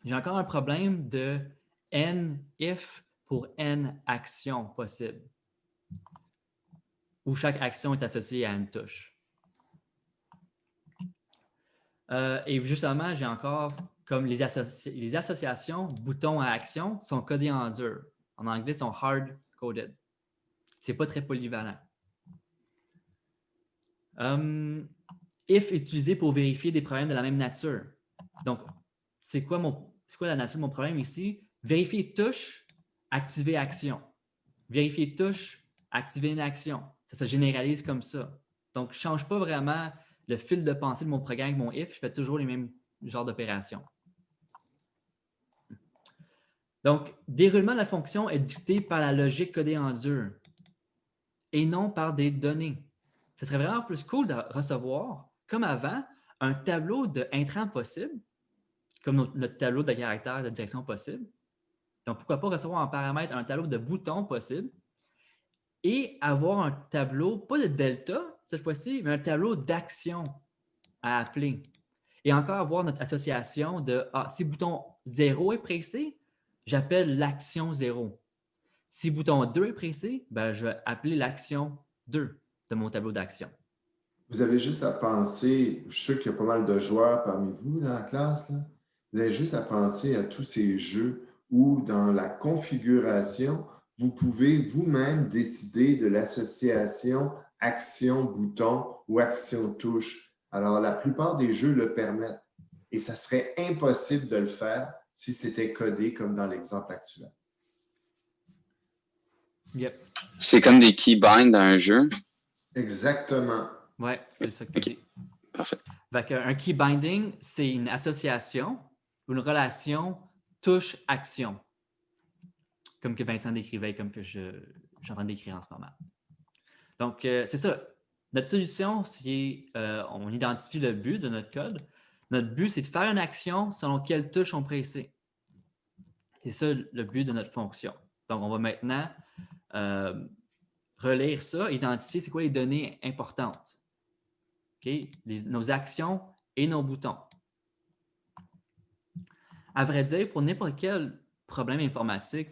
A: J'ai encore un problème de n if pour n actions possibles, où chaque action est associée à une touche. Et justement, j'ai encore comme les associations boutons à action sont codées en dur. En anglais, sont hard-coded. Ce n'est pas très polyvalent. If est utilisé pour vérifier des problèmes de la même nature. Donc, c'est quoi la nature de mon problème ici? Vérifier touche, activer action. Vérifier touche, activer une action. Ça se généralise comme ça. Donc, je ne change pas vraiment le fil de pensée de mon programme avec mon if. Je fais toujours les mêmes genres d'opérations. Donc, déroulement de la fonction est dicté par la logique codée en dur et non par des données. Ce serait vraiment plus cool de recevoir, comme avant, un tableau d'intrants possibles, comme notre tableau de caractères de direction possible. Donc, pourquoi pas recevoir en paramètre un tableau de boutons possibles et avoir un tableau, pas de delta cette fois-ci, mais un tableau d'actions à appeler. Et encore avoir notre association de si bouton 0 est pressé, j'appelle l'action 0. Si bouton 2 est pressé, ben, je vais appeler l'action 2 de mon tableau d'action.
B: Vous avez juste à penser, je suis sûr qu'il y a pas mal de joueurs parmi vous dans la classe, là. Vous avez juste à penser à tous ces jeux où dans la configuration, vous pouvez vous-même décider de l'association action-bouton ou action-touche. Alors, la plupart des jeux le permettent. Et ça serait impossible de le faire si c'était codé comme dans l'exemple actuel.
A: Yep.
E: C'est comme des keybinds dans un jeu.
B: Exactement.
A: Oui, c'est ça que tu dis.
E: Parfait.
A: Un key binding, c'est une association ou une relation touche-action, comme que Vincent décrivait, comme que je suis en train d'écrire en ce moment. Donc, c'est ça. Notre solution, c'est on identifie le but de notre code. Notre but, c'est de faire une action selon quelle touche on pressé. C'est ça le but de notre fonction. Donc, on va maintenant relire ça, identifier c'est quoi les données importantes. Okay? Nos actions et nos boutons. À vrai dire, pour n'importe quel problème informatique,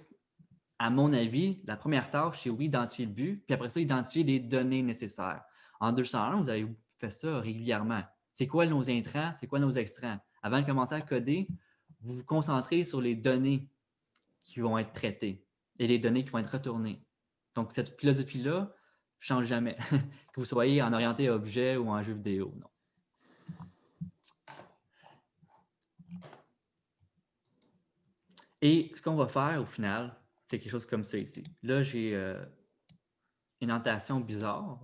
A: à mon avis, la première tâche, c'est oui, identifier le but, puis après ça, identifier les données nécessaires. En 201, vous avez fait ça régulièrement. C'est quoi nos intrants? C'est quoi nos extrants? Avant de commencer à coder, vous vous concentrez sur les données qui vont être traitées et les données qui vont être retournées. Donc, cette philosophie-là ne change jamais, que vous soyez en orienté objet ou en jeu vidéo. Non. Et ce qu'on va faire au final, c'est quelque chose comme ça ici. Là, j'ai une annotation bizarre.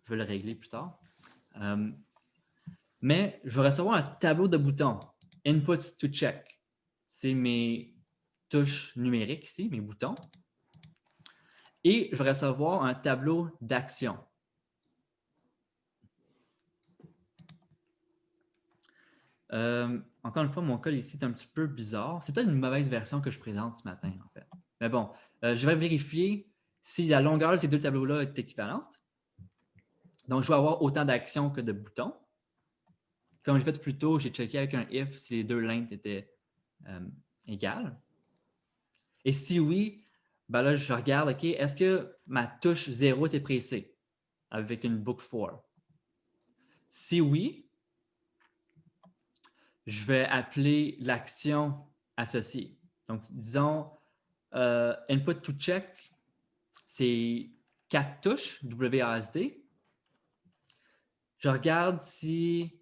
A: Je vais le régler plus tard. Mais je vais recevoir un tableau de boutons. Inputs to check. C'est mes touches numériques ici, mes boutons. Et je vais recevoir un tableau d'action. Encore une fois, mon code ici est un petit peu bizarre. C'est peut-être une mauvaise version que je présente ce matin, en fait. Mais bon, je vais vérifier si la longueur de ces deux tableaux-là est équivalente. Donc, je vais avoir autant d'actions que de boutons. Comme j'ai fait plus tôt, j'ai checké avec un if si les deux lengths étaient égales. Et si oui, ben là, je regarde, OK, est-ce que ma touche 0 était pressée avec une book for? Si oui, je vais appeler l'action associée. Donc, disons, input to check, c'est 4 touches, WASD. Je regarde si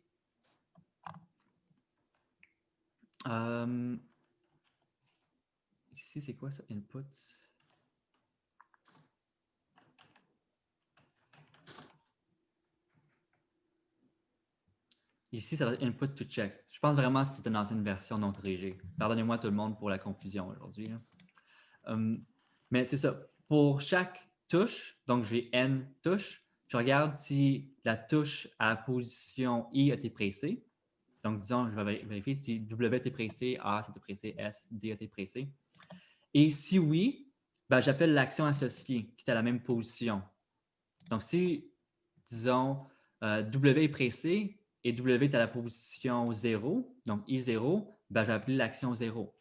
A: ici, c'est quoi ça, input? Ici, ça va être input to check. Je pense vraiment que c'est une ancienne version non corrigée. Pardonnez-moi tout le monde pour la confusion aujourd'hui. Mais c'est ça. Pour chaque touche, donc j'ai N touches, je regarde si la touche à la position I a été pressée. Donc, disons, je vais vérifier si W a été pressé, A a été pressé, S, D a été pressé. Et si oui, ben, j'appelle l'action associée qui est à la même position. Donc, si, disons, W est pressé et W est à la position 0, donc I0, ben, je vais appeler l'action 0.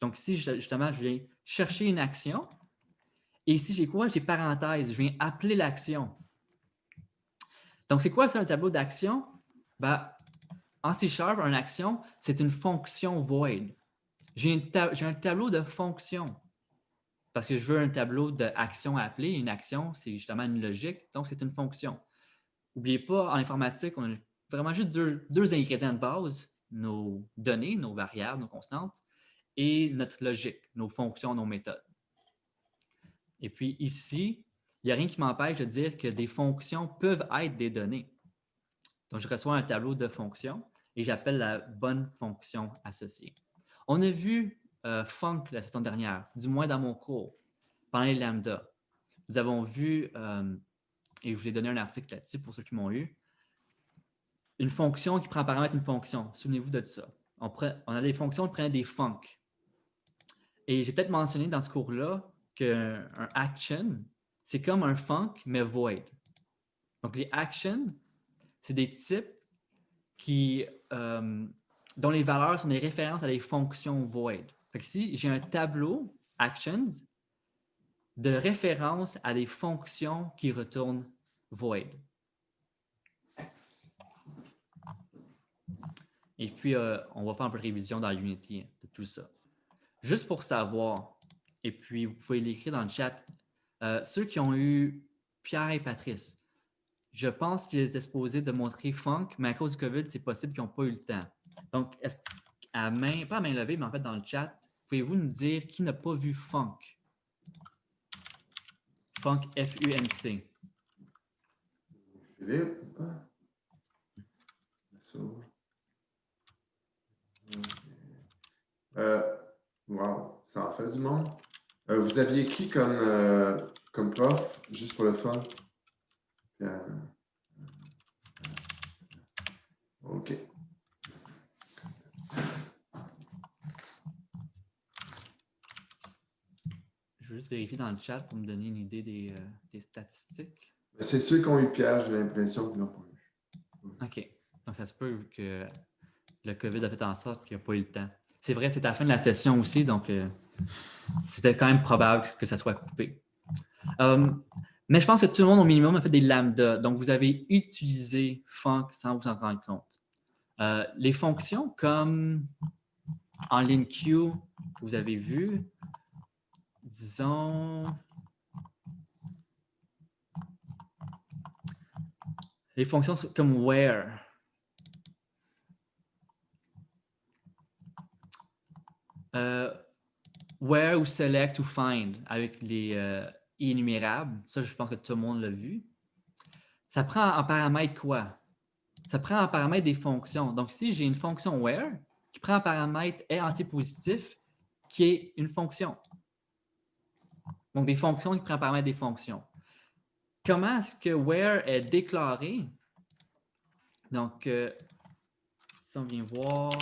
A: Donc, ici, justement, je viens chercher une action. Et ici, j'ai quoi? J'ai parenthèse. Je viens appeler l'action. Donc, c'est quoi ça, un tableau d'action? Ben, en C#, une action, c'est une fonction void. J'ai un tableau de fonction. Parce que je veux un tableau d'action à appeler. Une action, c'est justement une logique. Donc, c'est une fonction. N'oubliez pas, en informatique, on a vraiment juste deux ingrédients de base, nos données, nos variables, nos constantes, et notre logique, nos fonctions, nos méthodes. Et puis ici, il n'y a rien qui m'empêche de dire que des fonctions peuvent être des données. Donc, je reçois un tableau de fonctions et j'appelle la bonne fonction associée. On a vu func la session dernière, du moins dans mon cours, pendant les lambda. Nous avons vu, et je vous ai donné un article là-dessus pour ceux qui m'ont eu, une fonction qui prend en paramètre une fonction. Souvenez-vous de ça. On a des fonctions qui prennent des func. Et j'ai peut-être mentionné dans ce cours-là qu'un action, c'est comme un func, mais void. Donc, les actions, c'est des types dont les valeurs sont des références à des fonctions void. Fait que ici, j'ai un tableau, actions, de référence à des fonctions qui retournent void. Et puis, on va faire un peu de révision dans Unity de tout ça. Juste pour savoir, et puis vous pouvez l'écrire dans le chat, ceux qui ont eu Pierre et Patrice, je pense qu'ils étaient supposés de montrer func, mais à cause du COVID, c'est possible qu'ils n'ont pas eu le temps. Donc, pas à main levée, mais en fait dans le chat, pouvez-vous nous dire qui n'a pas vu func? Func, F-U-N-C.
B: Philippe. Wow, ça en fait du monde. Vous aviez qui comme prof, juste pour le fun? OK.
A: Je vais juste vérifier dans le chat pour me donner une idée des statistiques.
B: C'est ceux qui ont eu Pierre, j'ai l'impression qu'ils n'ont pas eu.
A: OK. Donc, ça se peut que le COVID a fait en sorte qu'il n'y a pas eu le temps. C'est vrai, c'est à la fin de la session aussi, donc c'était quand même probable que ça soit coupé. Mais je pense que tout le monde au minimum a fait des lambda. Donc, vous avez utilisé func sans vous en rendre compte. Les fonctions comme en ligne Q que vous avez vu, disons, les fonctions comme where. Where ou select ou find avec les énumérables, ça je pense que tout le monde l'a vu. Ça prend en paramètre quoi? Ça prend en paramètre des fonctions. Donc si j'ai une fonction where qui prend en paramètre est antipositif, qui est une fonction. Donc des fonctions qui prennent en paramètre des fonctions. Comment est-ce que where est déclaré? Donc si on vient voir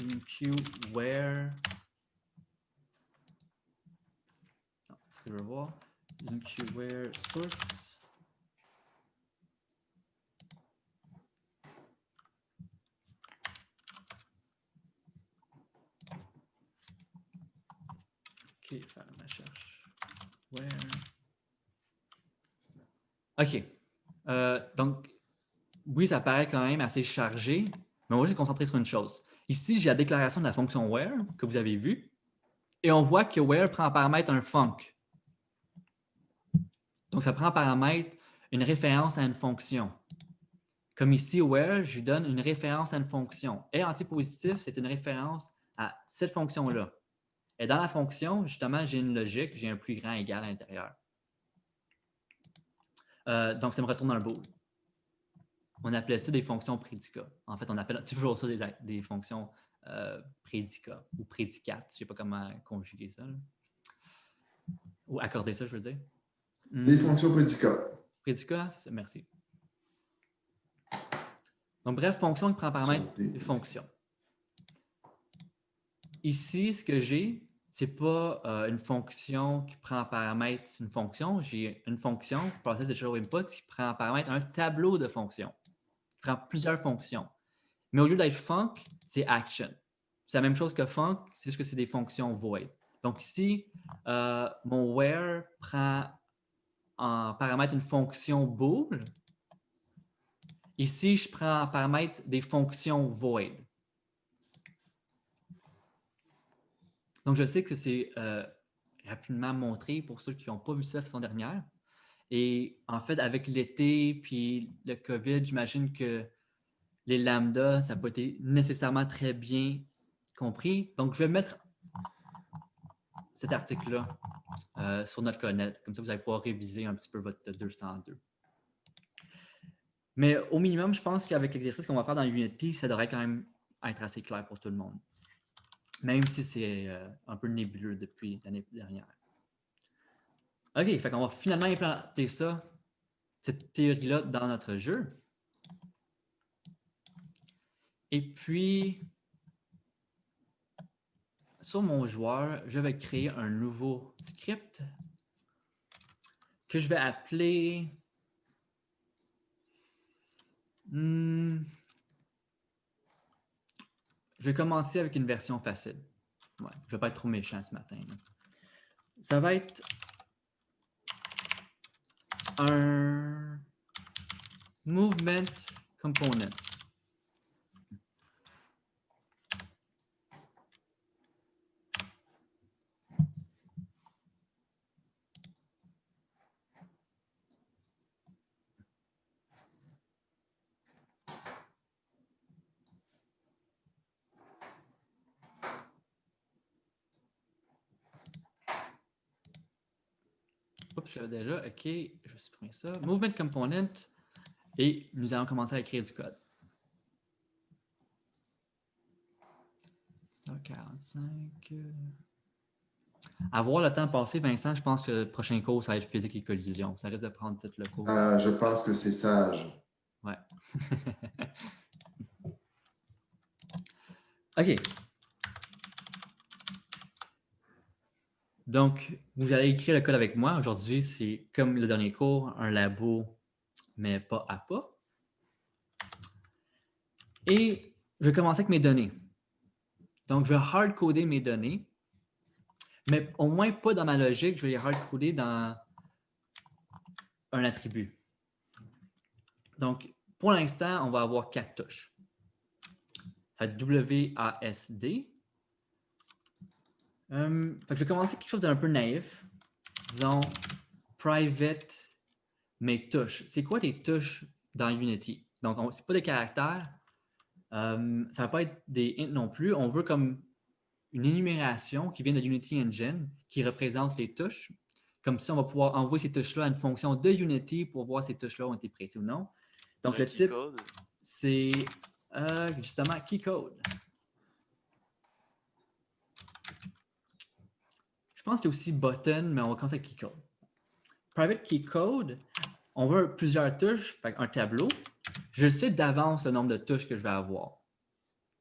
A: une queue where. Non, je veux voir. Une queue where source. OK, faire ma recherche. Where. OK. Donc, oui, ça paraît quand même assez chargé, mais on va juste se concentrer sur une chose. Ici, j'ai la déclaration de la fonction where que vous avez vue, et on voit que where prend en paramètre un func. Donc, ça prend en paramètre une référence à une fonction. Comme ici, where, je lui donne une référence à une fonction. Et antipositif, c'est une référence à cette fonction-là. Et dans la fonction, justement, j'ai une logique, j'ai un plus grand égal à l'intérieur. Donc, ça me retourne un bool. On appelait ça des fonctions prédicats. En fait, on appelle toujours ça des fonctions prédicats ou prédicates. Je ne sais pas comment conjuguer ça. Là. Ou accorder ça, je veux dire.
B: Des fonctions prédicats.
A: Prédicats, c'est ça, merci. Donc, bref, fonction qui prend en paramètre des fonctions. Ici, ce que j'ai, ce n'est pas une fonction qui prend en paramètre une fonction. J'ai une fonction, process de show input, qui prend en paramètre un tableau de fonctions. Qui prend plusieurs fonctions. Mais au lieu d'être func, c'est action. C'est la même chose que func, c'est juste que c'est des fonctions void. Donc ici, mon where prend en paramètre une fonction bool. Ici, je prends en paramètre des fonctions void. Donc, je sais que c'est rapidement montré pour ceux qui n'ont pas vu ça la saison dernière. Et en fait, avec l'été puis le COVID, j'imagine que les lambdas, ça n'a pas été nécessairement très bien compris. Donc, je vais mettre cet article-là sur notre Connect. Comme ça, vous allez pouvoir réviser un petit peu votre 202. Mais au minimum, je pense qu'avec l'exercice qu'on va faire dans Unity, ça devrait quand même être assez clair pour tout le monde. Même si c'est un peu nébuleux depuis l'année dernière. OK, fait qu'on va finalement implanter ça, cette théorie-là, dans notre jeu. Et puis, sur mon joueur, je vais créer un nouveau script que je vais appeler... je vais commencer avec une version facile. Ouais, je ne vais pas être trop méchant ce matin. Là. Ça va être un movement component. Oups, je l'avais déjà. OK, je vais supprimer ça. Movement component. Et nous allons commencer à écrire du code. 45. Avoir le temps passé, Vincent, je pense que le prochain cours, ça va être physique et collision. Ça risque de prendre tout le cours.
B: Je pense que c'est sage.
A: Ouais. OK. Donc, vous allez écrire le code avec moi. Aujourd'hui, c'est comme le dernier cours, un labo, mais pas à pas. Et je vais commencer avec mes données. Donc, je vais hard-coder mes données, mais au moins pas dans ma logique, je vais les hard-coder dans un attribut. Donc, pour l'instant, on va avoir 4 touches. Ça va être WASD. Je vais commencer quelque chose d'un peu naïf. Disons, private, mes touches. C'est quoi les touches dans Unity? Donc, ce n'est pas des caractères. Ça ne va pas être des int non plus. On veut comme une énumération qui vient de Unity Engine qui représente les touches. Comme ça, on va pouvoir envoyer ces touches-là à une fonction de Unity pour voir si ces touches-là ont été prises ou non. Donc, le type, c'est justement keycode. Je pense qu'il y a aussi button, mais on va commencer avec keycode. Private keycode, on veut plusieurs touches, un tableau. Je sais d'avance le nombre de touches que je vais avoir.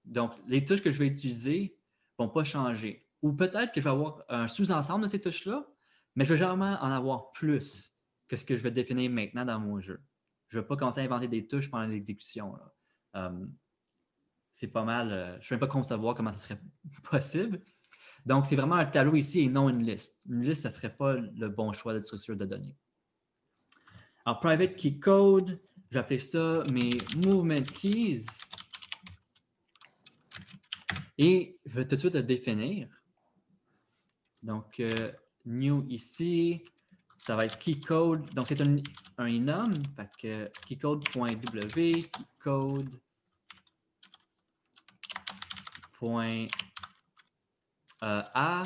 A: Donc, les touches que je vais utiliser ne vont pas changer. Ou peut-être que je vais avoir un sous-ensemble de ces touches-là, mais je vais jamais en avoir plus que ce que je vais définir maintenant dans mon jeu. Je ne vais pas commencer à inventer des touches pendant l'exécution. C'est pas mal. Je ne vais même pas concevoir comment ça serait possible. Donc, c'est vraiment un tableau ici et non une liste. Une liste, ça ne serait pas le bon choix de structure de données. Alors, private key code, je vais appeler ça mes movement keys. Et je vais tout de suite le définir. Donc, new ici, ça va être keycode. Donc, c'est un enum. Fait que keycode.w, keycode.a.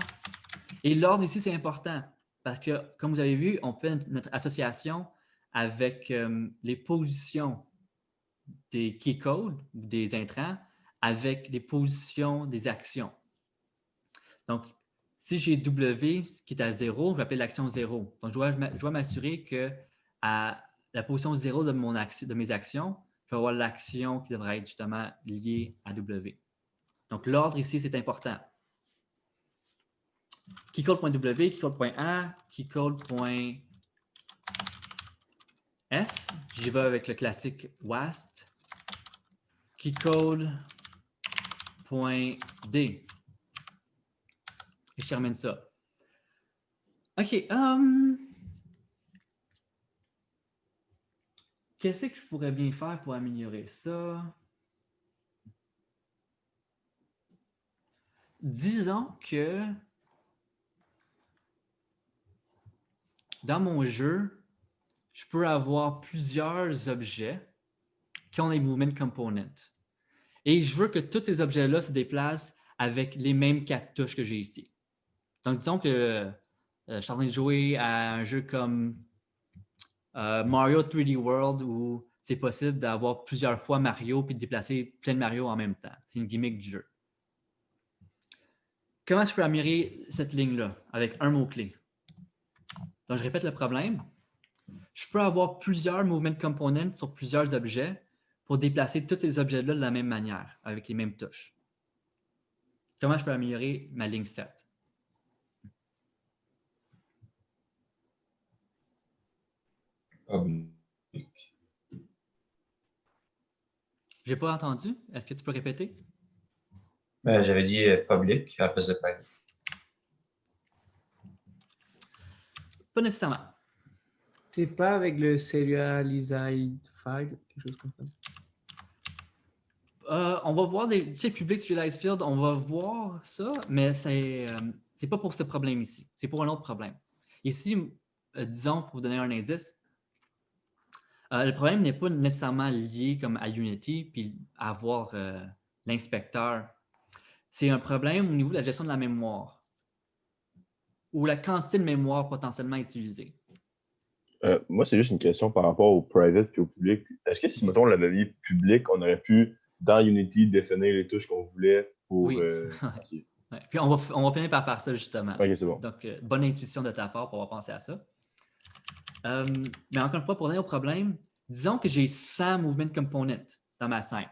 A: Et l'ordre ici, c'est important parce que, comme vous avez vu, on fait notre association avec les positions des keycodes, des intrants, avec les positions des actions. Donc, si j'ai W qui est à 0, je vais appeler l'action 0. Donc, je dois m'assurer que à la position 0 de mes actions, je vais avoir l'action qui devrait être justement liée à W. Donc, l'ordre ici, c'est important. Keycode.w, keycode.a, keycode.s. J'y vais avec le classique WAST. Keycode.d. Et je termine ça. OK. Qu'est-ce que je pourrais bien faire pour améliorer ça? Disons que dans mon jeu, je peux avoir plusieurs objets qui ont des movement components. Et je veux que tous ces objets-là se déplacent avec les mêmes 4 touches que j'ai ici. Donc, disons que je suis en train de jouer à un jeu comme Mario 3D World où c'est possible d'avoir plusieurs fois Mario puis de déplacer plein de Mario en même temps. C'est une gimmick du jeu. Comment je peux améliorer cette ligne-là avec un mot-clé? Donc, je répète le problème. Je peux avoir plusieurs movement components sur plusieurs objets pour déplacer tous ces objets-là de la même manière, avec les mêmes touches. Comment je peux améliorer ma ligne 7? J'ai pas entendu. Est-ce que tu peux répéter?
F: J'avais dit public à la place de private.
A: Pas nécessairement.
C: C'est pas avec le serialized file, quelque chose comme ça.
A: On va voir des public serialized field, on va voir ça, mais c'est pas pour ce problème ici. C'est pour un autre problème. Ici, disons, pour vous donner un indice, le problème n'est pas nécessairement lié comme à Unity puis à avoir l'inspecteur. C'est un problème au niveau de la gestion de la mémoire ou la quantité de mémoire potentiellement utilisée.
G: Moi, c'est juste une question par rapport au private et au public. Est-ce que si, mettons, on l'avait mis public, on aurait pu, dans Unity, définir les touches qu'on voulait pour...
A: Oui.
G: Okay.
A: Ouais. Puis on va finir par faire ça, justement.
G: OK, c'est bon.
A: Donc, bonne intuition de ta part pour avoir pensé à ça. Mais encore une fois, pour revenir au problème, disons que j'ai 100 movement components dans ma scène.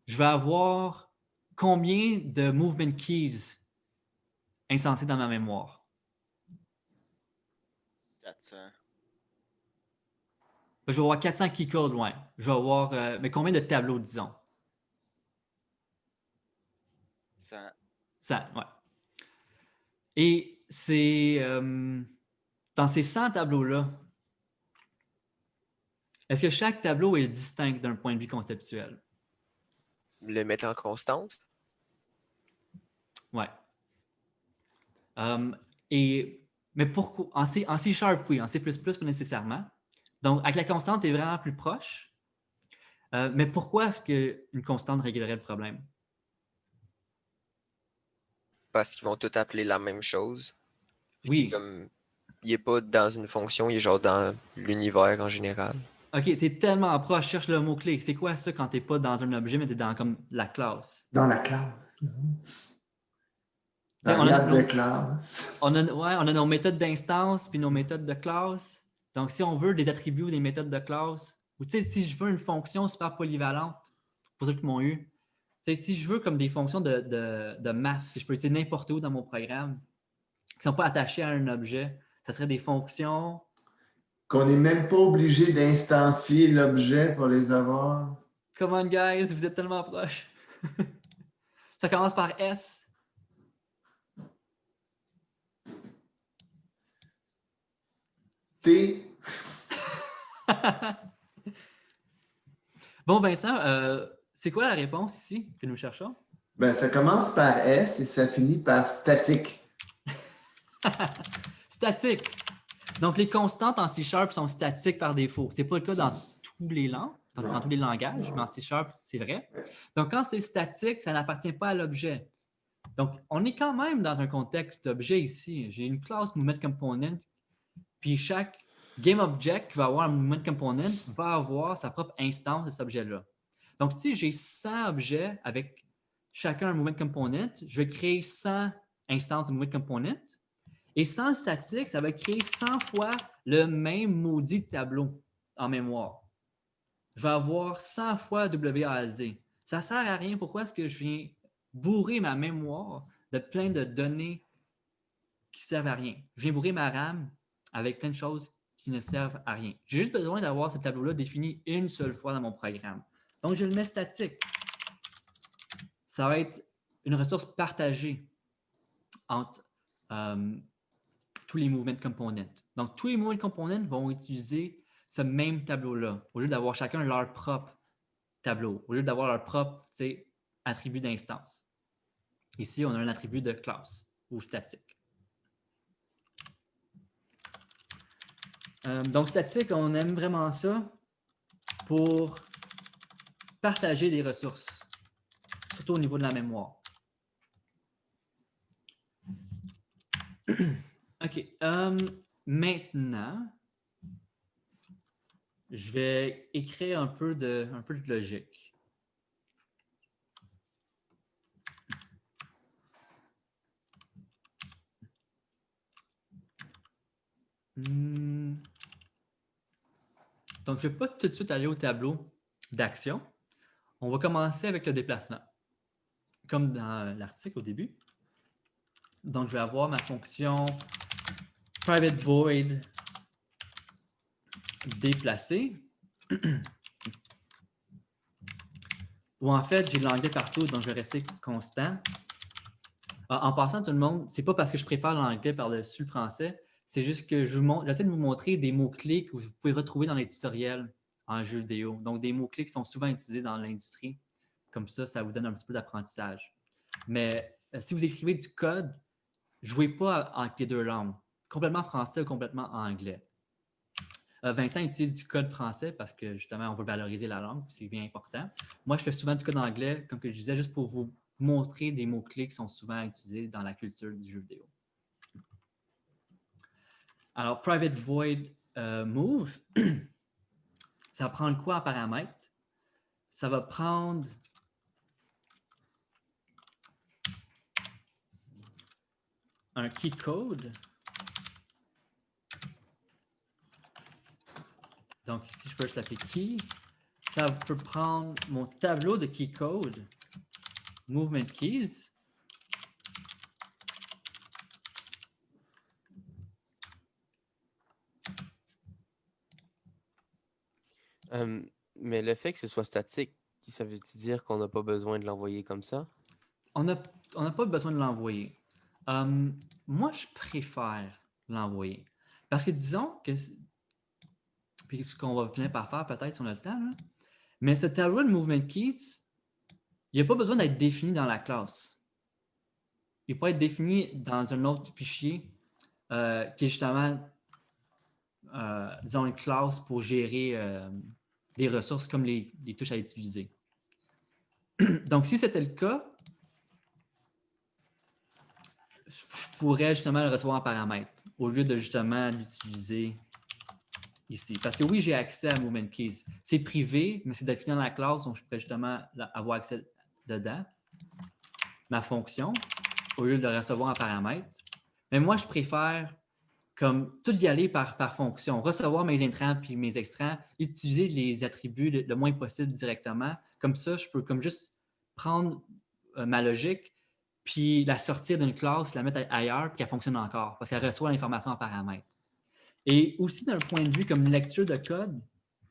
A: Je vais avoir combien de movement keys insensés dans ma mémoire?
E: 400.
A: Je vais avoir 400 keycodes, ouais. Je vais avoir, mais combien de tableaux, disons?
H: 100.
A: 100, ouais. Et c'est dans ces 100 tableaux-là, est-ce que chaque tableau est distinct d'un point de vue conceptuel?
I: Le mettre en constante.
A: Ouais. Mais pourquoi? En C Sharp, oui. En C++, pas nécessairement. Donc, avec la constante, tu es vraiment plus proche. Mais pourquoi est-ce qu'une constante réglerait le problème?
I: Parce qu'ils vont tout appeler la même chose. Puis
A: Oui.
I: comme il n'est pas dans une fonction, il est genre dans l'univers en général.
A: OK, tu es tellement proche, cherche le mot-clé. C'est quoi ça quand tu n'es pas dans un objet, mais tu es dans comme la classe?
B: Dans la classe. Variable de classe.
A: On a nos méthodes d'instance puis nos méthodes de classe. Donc, si on veut des attributs ou des méthodes de classe, ou tu sais, si je veux une fonction super polyvalente, pour ceux qui m'ont eu, tu sais, si je veux comme des fonctions de maths que je peux utiliser n'importe où dans mon programme, qui ne sont pas attachées à un objet, ça serait des fonctions.
B: Qu'on n'est même pas obligé d'instancier l'objet pour les avoir.
A: Come on, guys, vous êtes tellement proches. Ça commence par S.
B: T.
A: Bon, Vincent, c'est quoi la réponse ici que nous cherchons?
B: Ben, ça commence par S et ça finit par statique.
A: Statique. Donc, les constantes en C# sont statiques par défaut. Ce n'est pas le cas dans tous les langues, dans tous les langages, mais en C#, c'est vrai. Donc, quand c'est statique, ça n'appartient pas à l'objet. Donc, on est quand même dans un contexte d'objet ici. J'ai une classe Movement Component, puis chaque GameObject qui va avoir un Movement Component va avoir sa propre instance de cet objet-là. Donc, si j'ai 100 objets avec chacun un Movement Component, je vais créer 100 instances de Movement Component. Et sans statique, ça va créer 100 fois le même maudit tableau en mémoire. Je vais avoir 100 fois WASD. Ça ne sert à rien. Pourquoi est-ce que je viens bourrer ma mémoire de plein de données qui ne servent à rien? Je viens bourrer ma RAM avec plein de choses qui ne servent à rien. J'ai juste besoin d'avoir ce tableau-là défini une seule fois dans mon programme. Donc, je le mets statique. Ça va être une ressource partagée entre tous les movement components. Donc, tous les movement components vont utiliser ce même tableau-là, au lieu d'avoir chacun leur propre tableau, au lieu d'avoir leur propre attribut d'instance. Ici, on a un attribut de classe ou statique. Donc, statique, on aime vraiment ça pour partager des ressources, surtout au niveau de la mémoire. OK. Maintenant, je vais écrire un peu de logique. Donc, je ne vais pas tout de suite aller au tableau d'action. On va commencer avec le déplacement, comme dans l'article au début. Donc, je vais avoir ma fonction private void déplacer. Ou en fait, j'ai l'anglais partout, donc je vais rester constant. En passant, tout le monde, c'est pas parce que je préfère l'anglais par-dessus le français, c'est juste que j'essaie de vous montrer des mots-clés que vous pouvez retrouver dans les tutoriels en jeu vidéo. Donc, des mots-clés qui sont souvent utilisés dans l'industrie. Comme ça vous donne un petit peu d'apprentissage. Mais si vous écrivez du code, jouez pas avec les deux langues, complètement français ou complètement anglais. Vincent utilise du code français parce que justement, on veut valoriser la langue, c'est bien important. Moi, je fais souvent du code anglais, comme que je disais, juste pour vous montrer des mots-clés qui sont souvent utilisés dans la culture du jeu vidéo. Alors, private void move, ça va prendre quoi en paramètre? Ça va prendre un key code. Donc, ici, je peux juste l'appeler key. Ça peut prendre mon tableau de key code, movement keys.
J: Mais le fait que ce soit statique, ça veut dire qu'on n'a pas besoin de l'envoyer comme ça?
A: on n'a pas besoin de l'envoyer. Moi, je préfère l'envoyer. Parce que disons que, puis ce qu'on va finir par faire peut-être si on a le temps, là, mais ce tableau de movement keys, il n'a pas besoin d'être défini dans la classe. Il peut être défini dans un autre fichier qui est justement, disons, une classe pour gérer des ressources comme les touches à utiliser. Donc, si c'était le cas, je pourrais justement le recevoir en paramètre au lieu de justement l'utiliser ici. Parce que oui, j'ai accès à Movement Keys. C'est privé, mais c'est défini dans la classe, donc je peux justement avoir accès dedans. Ma fonction, au lieu de le recevoir en paramètre. Mais moi, je préfère comme tout y aller par fonction. Recevoir mes intrants puis mes extrants, utiliser les attributs le moins possible directement. Comme ça, je peux comme juste prendre ma logique puis la sortir d'une classe, la mettre ailleurs, puis qu'elle fonctionne encore, parce qu'elle reçoit l'information en paramètre. Et aussi, d'un point de vue comme lecture de code,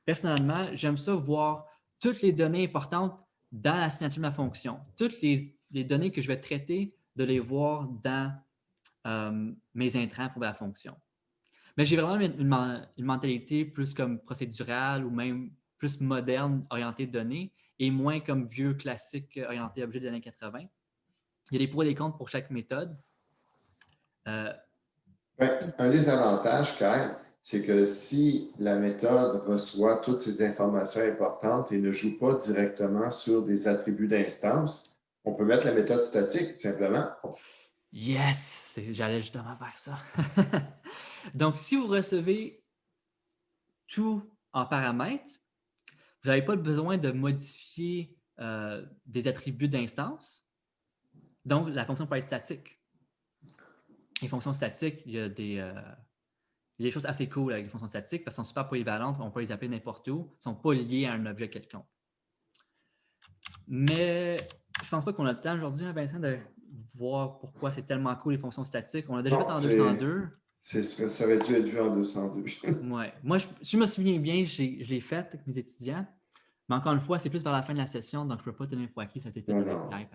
A: personnellement, j'aime ça voir toutes les données importantes dans la signature de ma fonction. Toutes les données que je vais traiter, de les voir dans mes intrants pour la fonction. Mais j'ai vraiment une mentalité plus comme procédurale ou même plus moderne orientée données et moins comme vieux classique orienté objet des années 80. Il y a des pour et des contre pour chaque méthode.
B: Un des avantages, Kyle, c'est que si la méthode reçoit toutes ces informations importantes et ne joue pas directement sur des attributs d'instance, on peut mettre la méthode statique, tout simplement.
A: Yes! J'allais justement faire ça. Donc, si vous recevez tout en paramètres, vous n'avez pas besoin de modifier des attributs d'instance. Donc, la fonction peut être statique. Les fonctions statiques, il y a des choses assez cool avec les fonctions statiques parce qu'elles sont super polyvalentes, on peut les appeler n'importe où, elles ne sont pas liées à un objet quelconque. Mais je ne pense pas qu'on a le temps aujourd'hui, Vincent, de voir pourquoi c'est tellement cool les fonctions statiques. On l'a déjà fait en 202.
B: Ça aurait dû être vu en 202.
A: Ouais. Moi, je me souviens bien, je l'ai fait avec mes étudiants. Mais encore une fois, c'est plus vers la fin de la session, donc je ne peux pas tenir pour acquis cette épée de détail.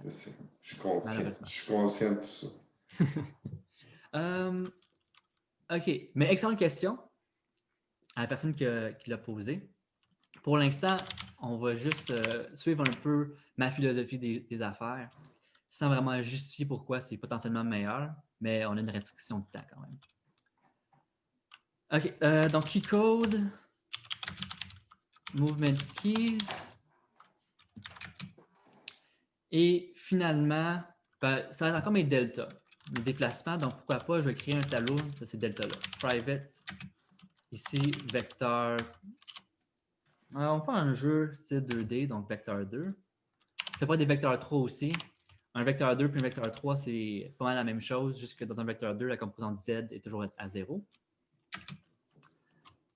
B: Je suis conscient de tout ça.
A: OK. Mais excellente question à la personne qui l'a posée. Pour l'instant, on va juste suivre un peu ma philosophie des affaires sans vraiment justifier pourquoi c'est potentiellement meilleur, mais on a une restriction de temps quand même. OK. Donc, keycode, movement keys. Et finalement, ça va être encore mes deltas, mes déplacements. Donc, pourquoi pas, je vais créer un tableau de ces deltas-là. Private, ici, vecteur. Alors, on va faire un jeu style 2D, donc vecteur 2. C'est pas des vecteurs 3 aussi. Un vecteur 2 puis un vecteur 3, c'est pas mal la même chose, juste que dans un vecteur 2, la composante Z est toujours à 0.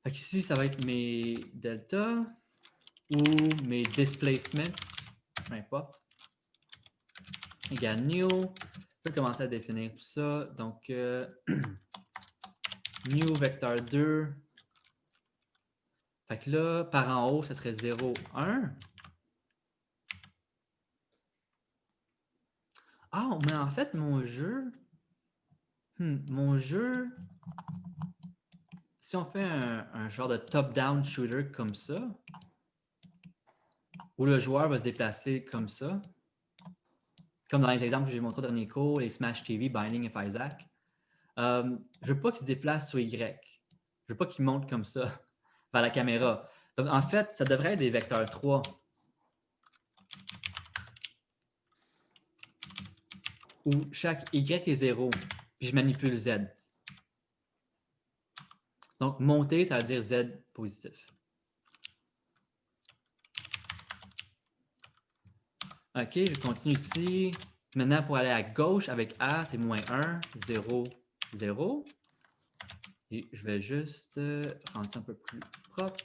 A: Fait ici, ça va être mes deltas ou mes displacements, peu importe. Égale new. Je peux commencer à définir tout ça. Donc, new vecteur 2. Fait que là, par en haut, ça serait 0, 1. Ah, mais en fait, mon jeu, si on fait un genre de top-down shooter comme ça, où le joueur va se déplacer comme ça, comme dans les exemples que j'ai montrés au dernier cours, les Smash TV, Binding of Isaac, je ne veux pas qu'il se déplace sur Y. Je ne veux pas qu'il monte comme ça vers la caméra. Donc, en fait, ça devrait être des vecteurs 3. Où chaque Y est 0, puis je manipule Z. Donc, monter, ça veut dire Z positif. OK, je continue ici. Maintenant, pour aller à gauche avec A, c'est moins 1, 0, 0. Et je vais juste rendre ça un peu plus propre.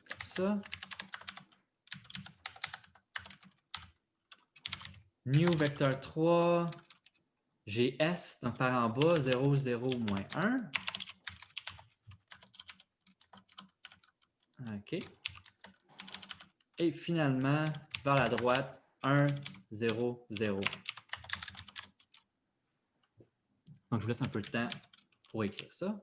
A: Comme ça. New vecteur 3. J'ai S, donc par en bas, 0, 0, moins 1. OK. Et finalement, vers la droite, 1, 0, 0. Donc, je vous laisse un peu de temps pour écrire ça.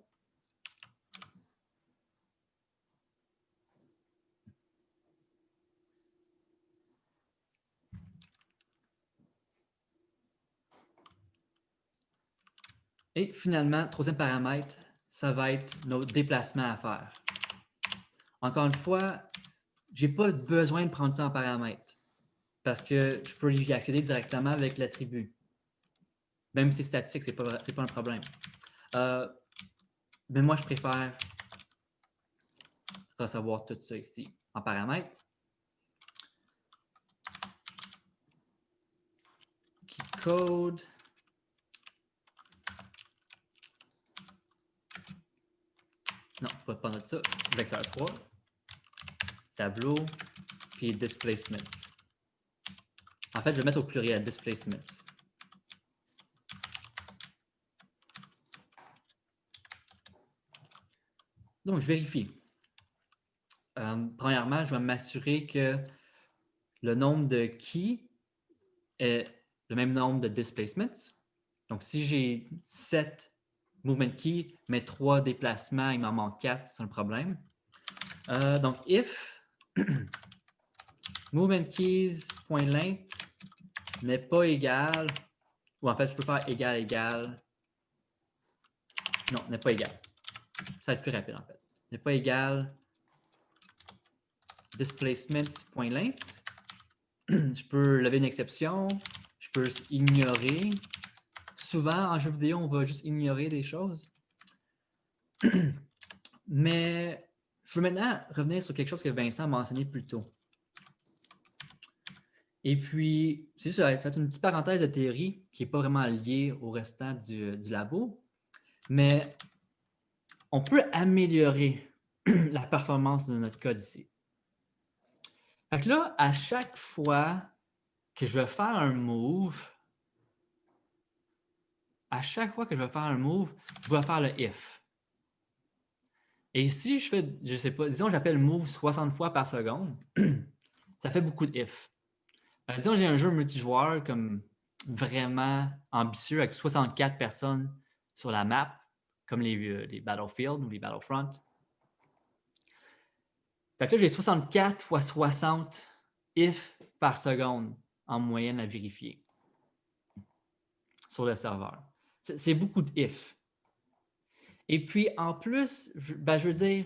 A: Et finalement, troisième paramètre, ça va être nos déplacements à faire. Encore une fois, je n'ai pas besoin de prendre ça en paramètre parce que je peux y accéder directement avec l'attribut. Même si c'est statique, ce n'est pas un problème. Mais moi, je préfère recevoir tout ça ici en paramètres. Code. Non, pas notre ça. Vecteur 3. Tableau. Puis displacements. En fait, je vais mettre au pluriel, displacements. Donc, je vérifie. Premièrement, je vais m'assurer que le nombre de keys est le même nombre de displacements. Donc, si j'ai 7 movement keys, mais 3 déplacements, il m'en manque 4, c'est un problème. Donc, if movement keys.length n'est pas égal, ou en fait, je peux faire égal. Non, n'est pas égal. Ça va être plus rapide en fait. N'est pas égal displacement.length. Je peux lever une exception. Je peux ignorer. Souvent, en jeu vidéo, on va juste ignorer des choses. Mais je veux maintenant revenir sur quelque chose que Vincent a mentionné plus tôt. Et puis, c'est une petite parenthèse de théorie qui n'est pas vraiment liée au restant du labo, mais on peut améliorer la performance de notre code ici. Fait que là, à chaque fois que je vais faire un move, je vais faire le if. Et si je fais, je ne sais pas, disons j'appelle move 60 fois par seconde, ça fait beaucoup de if. Disons j'ai un jeu multijoueur comme vraiment ambitieux avec 64 personnes sur la map, comme les Battlefield ou les Battlefront. Fait que là, j'ai 64 fois 60 if par seconde en moyenne à vérifier sur le serveur. C'est beaucoup de if. Et puis, en plus, je veux dire,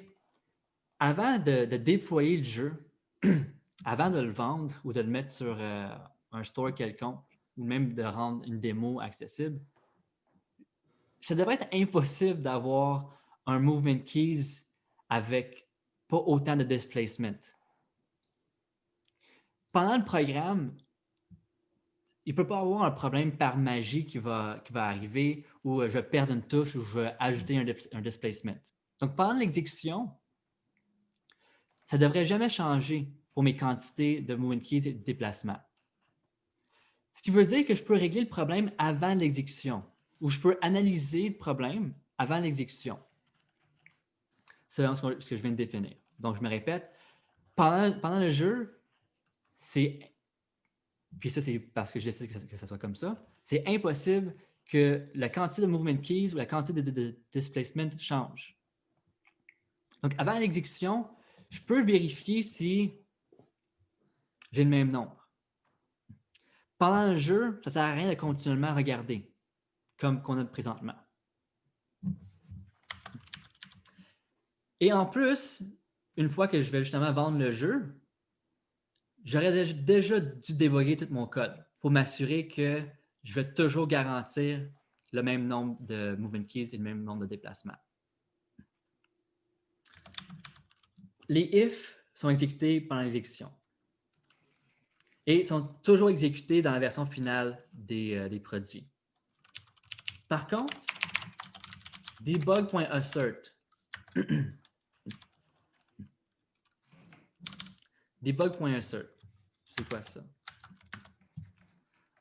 A: avant de déployer le jeu, avant de le vendre ou de le mettre sur un store quelconque, ou même de rendre une démo accessible, ça devrait être impossible d'avoir un movement keys avec pas autant de displacement. Pendant le programme, il ne peut pas avoir un problème par magie qui va arriver où je vais perdre une touche ou je vais ajouter un displacement. Donc, pendant l'exécution, ça ne devrait jamais changer pour mes quantités de movement keys et de déplacement. Ce qui veut dire que je peux régler le problème avant l'exécution ou je peux analyser le problème avant l'exécution. C'est ce que je viens de définir. Donc, je me répète, pendant le jeu, puis ça, c'est parce que je décide que ça soit comme ça, c'est impossible que la quantité de movement keys ou la quantité de displacement change. Donc, avant l'exécution, je peux vérifier si j'ai le même nombre. Pendant le jeu, ça ne sert à rien de continuellement regarder, comme qu'on a présentement. Et en plus, une fois que je vais justement vendre le jeu, j'aurais déjà dû débugger tout mon code pour m'assurer que je vais toujours garantir le même nombre de movement keys et le même nombre de déplacements. Les if sont exécutés pendant l'exécution et sont toujours exécutés dans la version finale des produits. Par contre, debug.assert debug.assert, c'est quoi ça?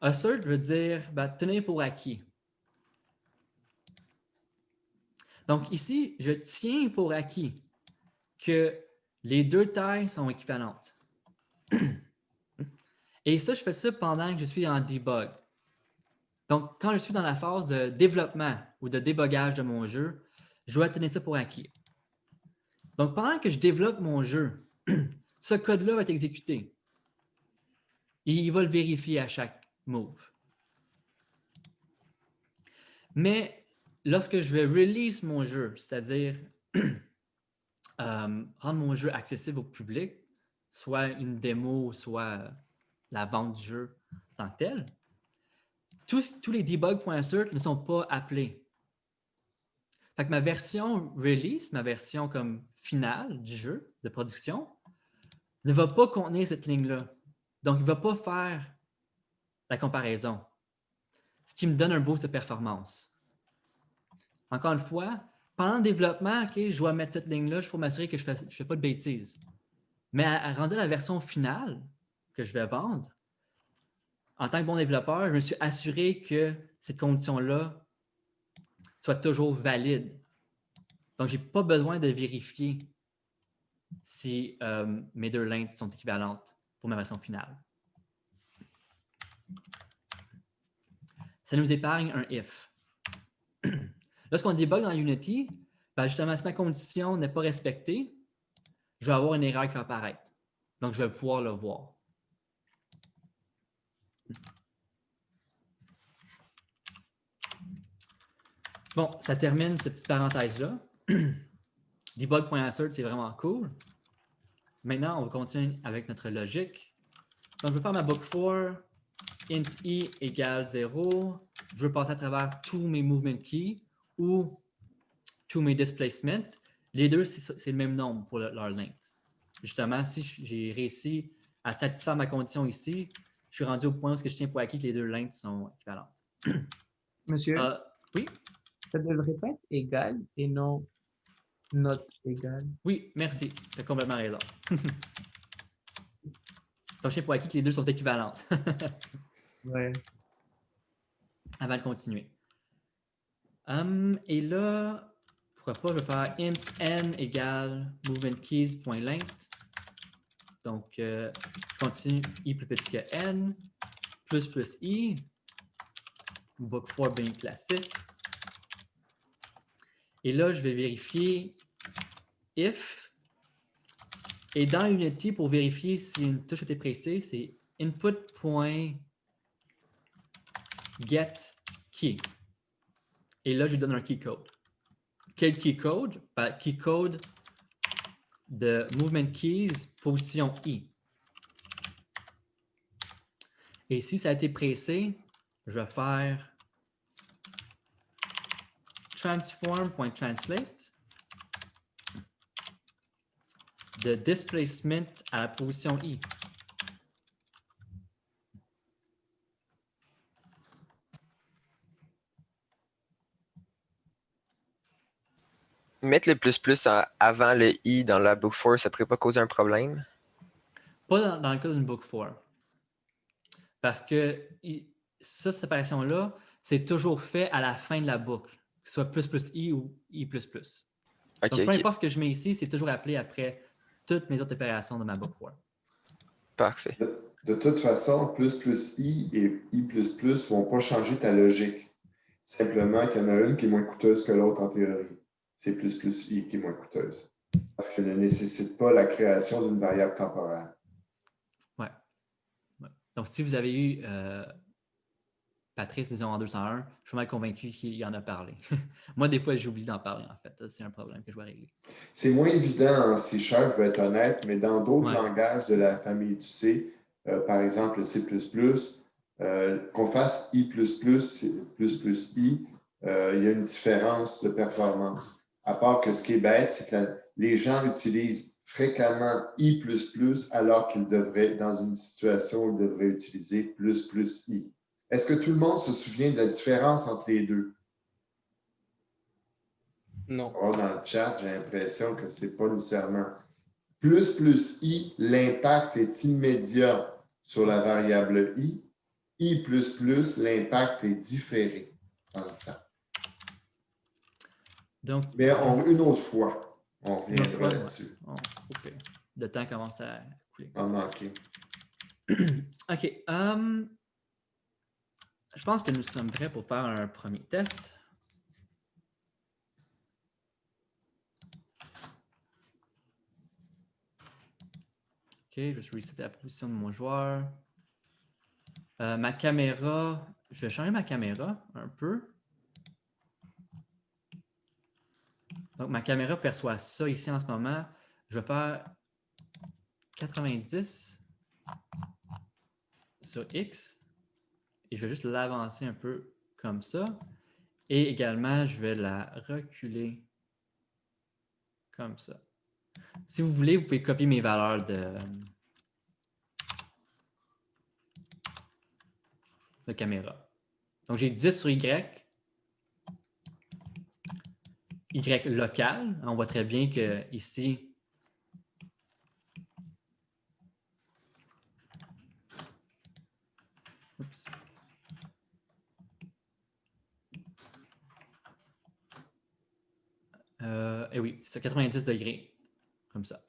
A: Assert veut dire tenir pour acquis. Donc ici, je tiens pour acquis que les deux tailles sont équivalentes. Et ça, je fais ça pendant que je suis en debug. Donc, quand je suis dans la phase de développement ou de débogage de mon jeu, je dois tenir ça pour acquis. Donc, pendant que je développe mon jeu, ce code-là va être exécuté. Et il va le vérifier à chaque move. Mais lorsque je vais release mon jeu, c'est-à-dire rendre mon jeu accessible au public, soit une démo, soit la vente du jeu en tant que tel, tous les debug.assert ne sont pas appelés. Fait que ma version release, ma version comme finale du jeu de production, ne va pas contenir cette ligne-là. Donc, il ne va pas faire la comparaison. Ce qui me donne un boost de performance. Encore une fois, pendant le développement, je dois mettre cette ligne-là, il faut m'assurer que je ne fais pas de bêtises. Mais à rendre la version finale que je vais vendre, en tant que bon développeur, je me suis assuré que cette condition-là soit toujours valide. Donc, je n'ai pas besoin de vérifier si mes deux lengths sont équivalentes pour ma version finale. Ça nous épargne un if. Lorsqu'on débug dans Unity, ben justement, si ma condition n'est pas respectée, je vais avoir une erreur qui va apparaître. Donc, je vais pouvoir le voir. Bon, ça termine cette petite parenthèse-là. Debug.assert, c'est vraiment cool. Maintenant, on va continuer avec notre logique. Donc, je vais faire ma book4, int i égale 0. Je veux passer à travers tous mes movement keys ou tous mes displacements. Les deux, c'est le même nombre pour leur length. Justement, si j'ai réussi à satisfaire ma condition ici, je suis rendu au point où je tiens pour acquis que les deux lengths sont équivalentes.
C: Monsieur,
A: oui?
C: ça devrait pas être égal et non not égal.
A: Oui, merci. Tu as complètement raison. Donc, je tiens pour acquis que les deux sont équivalentes.
C: Ouais.
A: Avant de continuer. Et là, pourquoi pas, je vais faire int n égale movementkeys.length. Donc, je continue i plus petit que n, plus i, book4 bien classique. Et là, je vais vérifier if. Et dans Unity, pour vérifier si une touche a été pressée, c'est input.getKey. Et là, je lui donne un key code. Quel key code? Ben, key code de movement keys, position I. Et si ça a été pressé, je vais faire transform.translate de displacement à la position I.
I: Mettre le plus avant le i dans la book4, ça ne pourrait pas causer un problème?
A: Pas dans le cas d'une book4. Parce que cette opération-là, c'est toujours fait à la fin de la boucle, que ce soit ++i ou i++. Donc, peu importe ce que je mets ici, c'est toujours appelé après toutes mes autres opérations de ma book4.
I: Parfait.
B: De toute façon, ++i et i++ ne vont pas changer ta logique. Simplement qu'il y en a une qui est moins coûteuse que l'autre en théorie. C'est ++i qui est moins coûteuse. Parce qu'elle ne nécessite pas la création d'une variable temporaire.
A: Ouais. Donc, si vous avez eu Patrice, disons, en 201, je suis mal convaincu qu'il en a parlé. Moi, des fois, j'oublie d'en parler, en fait. C'est un problème que je dois régler. C'est
B: moins évident en C#, je vais être honnête, mais dans d'autres langages de la famille du C, par exemple le C++, qu'on fasse I++, I, il y a une différence de performance. À part que ce qui est bête, c'est que les gens utilisent fréquemment I++ alors qu'ils devraient, dans une situation où ils devraient utiliser ++i. Est-ce que tout le monde se souvient de la différence entre les deux?
H: Non.
B: Oh, dans le chat, j'ai l'impression que ce n'est pas nécessairement. ++i, l'impact est immédiat sur la variable i. I++, l'impact est différé dans le temps.
A: Donc,
B: mais une autre fois, on reviendra là-dessus.
A: Le temps commence à couler.
B: En manquer.
A: OK. Je pense que nous sommes prêts pour faire un premier test. OK, je vais resetter la position de mon joueur. Ma caméra, je vais changer ma caméra un peu. Donc, ma caméra perçoit ça ici en ce moment. Je vais faire 90 sur X et je vais juste l'avancer un peu comme ça. Et également, je vais la reculer comme ça. Si vous voulez, vous pouvez copier mes valeurs de caméra. Donc, j'ai 10 sur Y. Y local. On voit très bien que ici, oups. Et oui, c'est 90 degrés, comme ça.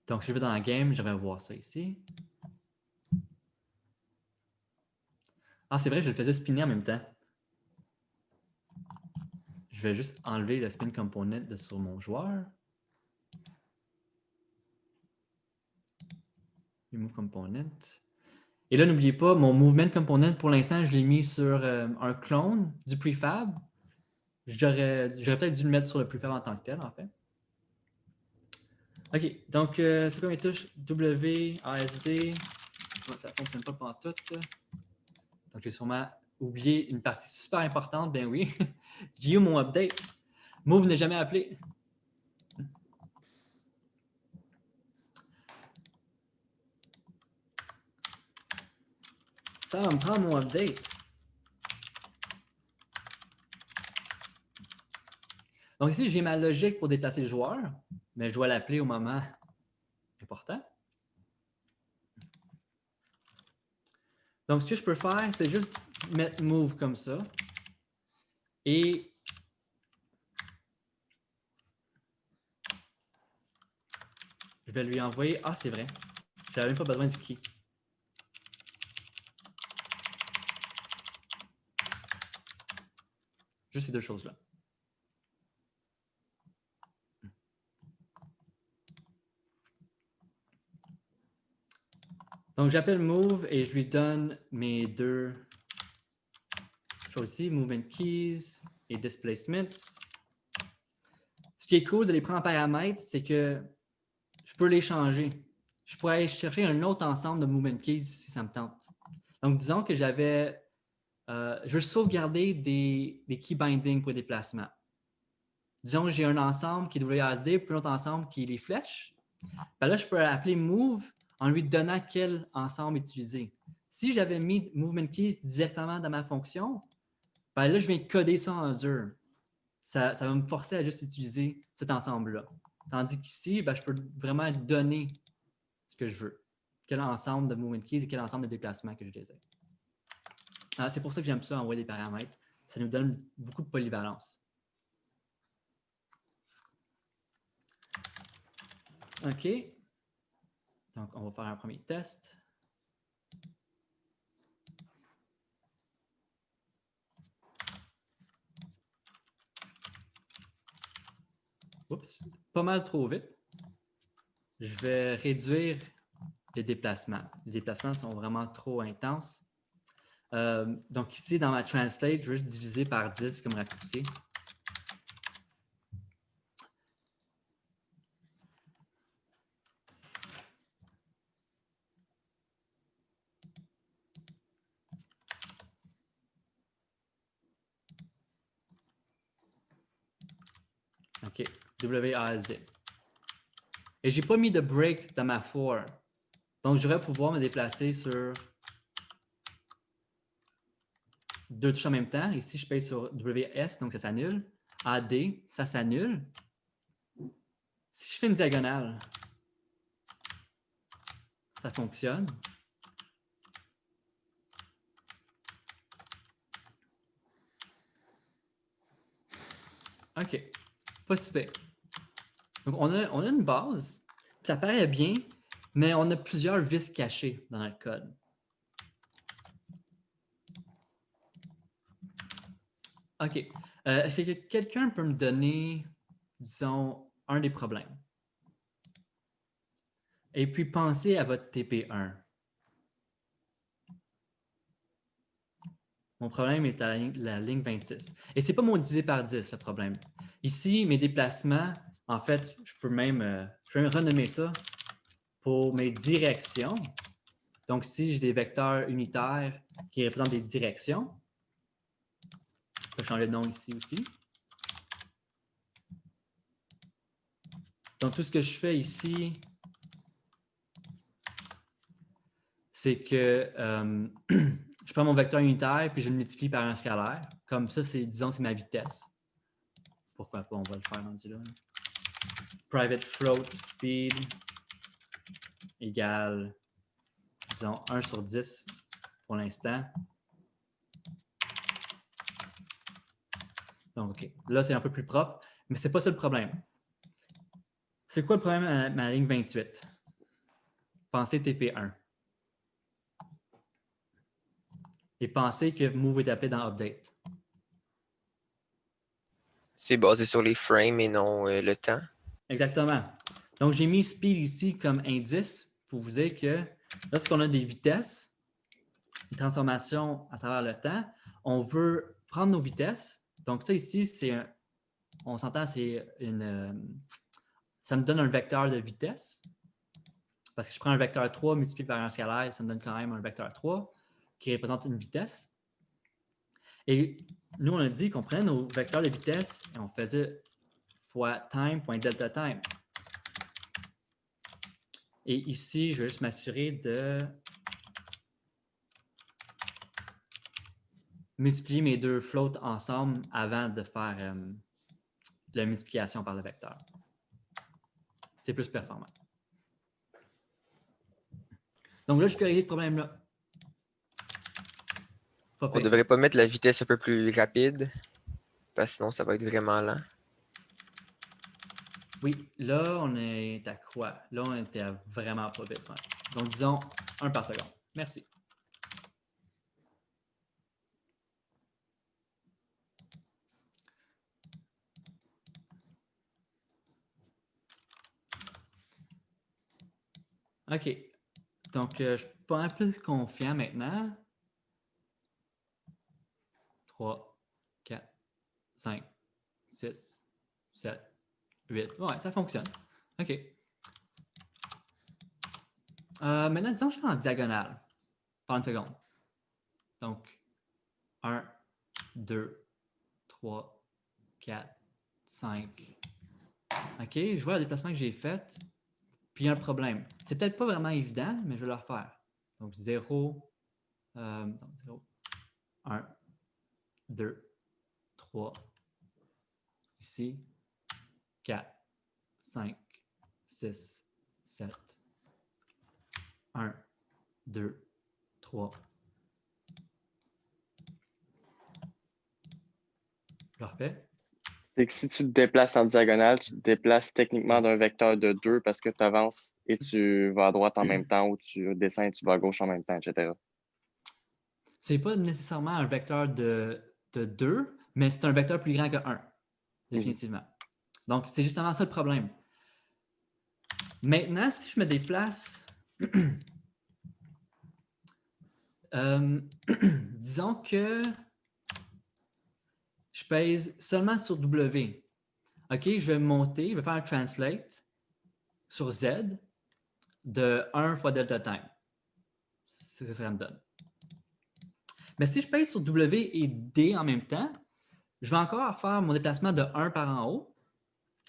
A: Donc, si je vais dans la game, je vais voir ça ici. Ah, c'est vrai, je le faisais spinner en même temps. Je vais juste enlever le spin component de sur mon joueur. Remove component. Et là, n'oubliez pas, mon movement component, pour l'instant, je l'ai mis sur un clone du prefab. J'aurais peut-être dû le mettre sur le prefab en tant que tel, en fait. OK, donc c'est quoi mes touches? W, ASD. Ça ne fonctionne pas pendant tout. Donc, j'ai sûrement oublié une partie super importante. Ben oui, j'ai eu mon update. Move n'est jamais appelé. Ça va me prendre mon update. Donc ici, j'ai ma logique pour déplacer le joueur, mais je dois l'appeler au moment important. Donc, ce que je peux faire, c'est juste mettre move comme ça. Et je vais lui envoyer... Ah, c'est vrai. Je n'avais même pas besoin du key. Juste ces deux choses-là. Donc, j'appelle move et je lui donne mes deux choses ici, movement keys et displacements. Ce qui est cool de les prendre en paramètres, c'est que je peux les changer. Je pourrais aller chercher un autre ensemble de movement keys si ça me tente. Donc, disons que j'avais... je veux sauvegarder des key bindings pour les déplacements. Disons que j'ai un ensemble qui est WASD, puis un autre ensemble qui est les flèches. Ben là, je peux appeler move en lui donnant quel ensemble utiliser. Si j'avais mis movement keys directement dans ma fonction, ben là, je viens coder ça en Azure. Ça va me forcer à juste utiliser cet ensemble-là. Tandis qu'ici, ben, je peux vraiment donner ce que je veux. Quel ensemble de movement keys et quel ensemble de déplacements que je désire. C'est pour ça que j'aime ça envoyer des paramètres. Ça nous donne beaucoup de polyvalence. OK. Donc, on va faire un premier test. Oups, pas mal trop vite. Je vais réduire les déplacements. Les déplacements sont vraiment trop intenses. Donc ici, dans ma translate, je vais juste diviser par 10 comme raccourci. OK, WASD. Et je n'ai pas mis de break dans ma for. Donc, je vais pouvoir me déplacer sur deux touches en même temps. Ici, je paye sur WS, donc ça s'annule. AD, ça s'annule. Si je fais une diagonale, ça fonctionne. OK. Pas si pire. Donc, on a une base. Ça paraît bien, mais on a plusieurs vices cachés dans le code. OK. Est-ce que quelqu'un peut me donner, disons, un des problèmes? Et puis, pensez à votre TP1. Mon problème est à la ligne 26. Et ce n'est pas mon divisé par 10, le problème. Ici, mes déplacements, en fait, je peux même renommer ça pour mes directions. Donc, si j'ai des vecteurs unitaires qui représentent des directions, je peux changer de nom ici aussi. Donc, tout ce que je fais ici, c'est que je prends mon vecteur unitaire puis je le multiplie par un scalaire. Comme ça, disons, c'est ma vitesse. Pourquoi pas, on va le faire rendu là. Private float speed égale, disons, 1 sur 10 pour l'instant. Donc, OK. Là, c'est un peu plus propre, mais ce n'est pas ça le problème. C'est quoi le problème à ma ligne 28? Pensez TP1. Et pensez que move est appelé dans update.
I: C'est basé sur les frames et non le temps.
A: Exactement. Donc, j'ai mis speed ici comme indice pour vous dire que lorsqu'on a des vitesses, une transformation à travers le temps, on veut prendre nos vitesses. Donc, ça ici, on s'entend, c'est ça me donne un vecteur de vitesse. Parce que je prends un vecteur 3 multiplié par un scalaire, ça me donne quand même un vecteur 3 qui représente une vitesse. Et nous, on a dit qu'on prenait nos vecteurs de vitesse et on faisait fois time.delta time. Et ici, je vais juste m'assurer de multiplier mes deux floats ensemble avant de faire la multiplication par le vecteur. C'est plus performant. Donc là, je corrige ce problème-là.
I: On ne devrait pas mettre la vitesse un peu plus rapide, parce que sinon, ça va être vraiment lent.
A: Oui, là, on est à quoi? Là, on était à vraiment pas vite. Ouais. Donc, disons 1 par seconde. Merci. OK. Donc, je suis pas un peu plus confiant maintenant. 3, 4, 5, 6, 7, 8. Ouais, ça fonctionne. OK. Maintenant, disons que je fais en diagonale. Pendant une seconde. Donc, 1, 2, 3, 4, 5. OK, je vois le déplacement que j'ai fait. Puis il y a un problème. C'est peut-être pas vraiment évident, mais je vais le refaire. Donc 0, 1, 2, 3, ici, 4, 5, 6, 7, 1, 2, 3. Je le refais.
E: C'est que si tu te déplaces en diagonale, tu te déplaces techniquement d'un vecteur de 2 parce que tu avances et tu vas à droite en même temps ou tu descends et tu vas à gauche en même temps, etc.
A: C'est pas nécessairement un vecteur de 2, mais c'est un vecteur plus grand que 1, définitivement. Donc, c'est justement ça le problème. Maintenant, si je me déplace, disons que je pèse seulement sur W. OK, je vais monter, je vais faire un translate sur Z de 1 fois delta time. C'est ce que ça me donne. Mais si je pèse sur W et D en même temps, je vais encore faire mon déplacement de 1 par en haut